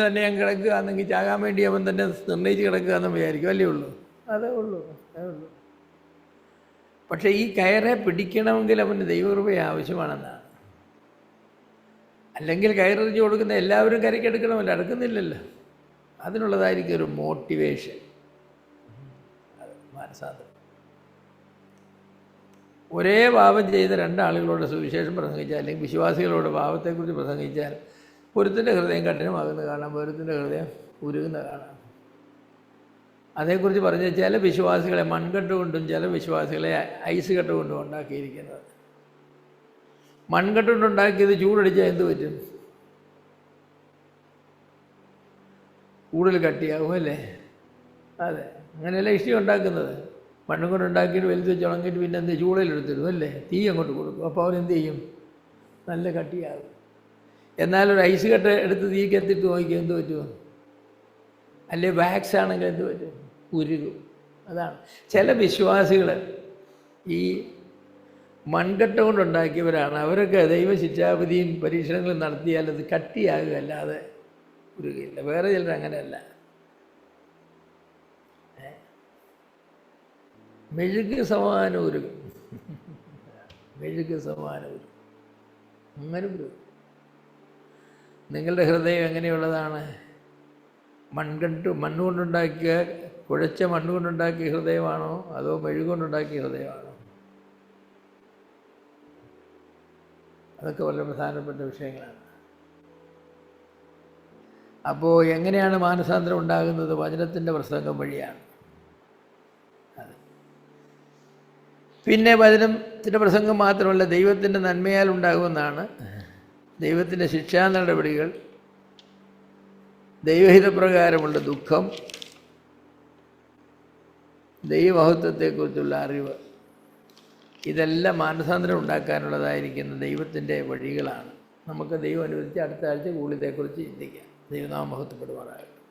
തന്നെ ഞാൻ കിടക്കുക എന്നെങ്കിൽ ചാകാൻ വേണ്ടി അവൻ തന്നെ നിർണ്ണയിച്ച് കിടക്കുക എന്ന് വിചാരിക്കും. അല്ലേ ഉള്ളൂ, അതേ ഉള്ളൂ. പക്ഷേ ഈ കയറെ പിടിക്കണമെങ്കിൽ അവന് ദൈവകൃപ ആവശ്യമാണെന്നാണ്. അല്ലെങ്കിൽ കയറെറിഞ്ഞ് കൊടുക്കുന്ന എല്ലാവരും കരയ്ക്കെടുക്കണമല്ലോ, അടുക്കുന്നില്ലല്ലോ. അതിനുള്ളതായിരിക്കും ഒരു മോട്ടിവേഷൻ. മാനസാന്തരം. ഒരേ പാപം ചെയ്ത രണ്ടാളുകളോട് സുവിശേഷം പ്രസംഗിച്ചാൽ, അല്ലെങ്കിൽ വിശ്വാസികളോട് പാപത്തെക്കുറിച്ച് പ്രസംഗിച്ചാൽ, ഒരുത്തിൻ്റെ ഹൃദയം കഠിനമാകുന്ന കാണാം, ഒരുത്തിൻ്റെ ഹൃദയം ഉരുകുന്ന കാണാം. അതേക്കുറിച്ച് പറഞ്ഞ ചില വിശ്വാസികളെ മൺകെട്ട് കൊണ്ടും ചില വിശ്വാസികളെ ഐസ് കെട്ട് കൊണ്ടും ഉണ്ടാക്കിയിരിക്കുന്നത്. മൺകെട്ട് കൊണ്ടുണ്ടാക്കിയത് ചൂടടിച്ചാൽ എന്ത് പറ്റും? കൂടുതൽ കട്ടിയാകും, അല്ലേ? അതെ, അങ്ങനെയല്ല ഇഷ്ടി ഉണ്ടാക്കുന്നത്. മണ്ണും കൊണ്ട് ഉണ്ടാക്കിയിട്ട് വലുത് വെച്ച് ഉണങ്ങിയിട്ട് പിന്നെ എന്ത് ചൂളയിലെടുത്തിടും അല്ലേ, തീ അങ്ങോട്ട് കൊടുക്കും. അപ്പോൾ അവരെന്ത് ചെയ്യും? നല്ല കട്ടിയാകും. എന്നാൽ ഒരു ഐസ് കട്ട എടുത്ത് തീക്ക് എത്തിയിട്ട് നോക്കിയാൽ എന്ത് പറ്റുമോ? അല്ലെ വാക്സ് ആണെങ്കിൽ എന്ത് പറ്റും? ഉരുകും. അതാണ് ചില വിശ്വാസികൾ ഈ മൺകട്ട കൊണ്ടുണ്ടാക്കിയവരാണ്. അവരൊക്കെ ദൈവശിക്ഷാപതിയും പരീക്ഷണങ്ങളും നടത്തിയാൽ അത് കട്ടിയാകുക അല്ലാതെ ഉരുകയില്ല. വേറെ ചിലർ അങ്ങനെയല്ല. മെഴുക് സമാനം ഉരുകും. മെഴുക് സമാനം ഉരുകും. അങ്ങനെ ഉരുകും. നിങ്ങളുടെ ഹൃദയം എങ്ങനെയുള്ളതാണ്? മണ്ണുകൊണ്ടുണ്ടാക്കിയ കുഴച്ച മണ്ണുകൊണ്ടുണ്ടാക്കിയ ഹൃദയമാണോ അതോ മെഴുകൊണ്ടുണ്ടാക്കിയ ഹൃദയമാണോ? അതൊക്കെ വളരെ പ്രധാനപ്പെട്ട വിഷയങ്ങളാണ്. അപ്പോൾ എങ്ങനെയാണ് മാനസാന്തരം ഉണ്ടാകുന്നത്? വചനത്തിൻ്റെ പ്രസംഗം വഴിയാണ്. പിന്നെ വചനത്തിൻ്റെ പ്രസംഗം മാത്രമല്ല, ദൈവത്തിൻ്റെ നന്മയാൽ ഉണ്ടാകുമെന്നാണ്. ദൈവത്തിൻ്റെ ശിക്ഷാ നടപടികൾ, ദൈവഹിതപ്രകാരമുള്ള ദുഃഖം, ദൈവമഹത്വത്തെക്കുറിച്ചുള്ള അറിവ്, ഇതെല്ലാം മാനസാന്തരം ഉണ്ടാക്കാനുള്ളതായിരിക്കുന്ന ദൈവത്തിൻ്റെ വഴികളാണ്. നമുക്ക് ദൈവം അനുവദിച്ച് അടുത്ത ആഴ്ച കൂടുതലെക്കുറിച്ച് ചിന്തിക്കാം. ദൈവനാമം മഹത്വപ്പെടുമാറാകട്ടെ.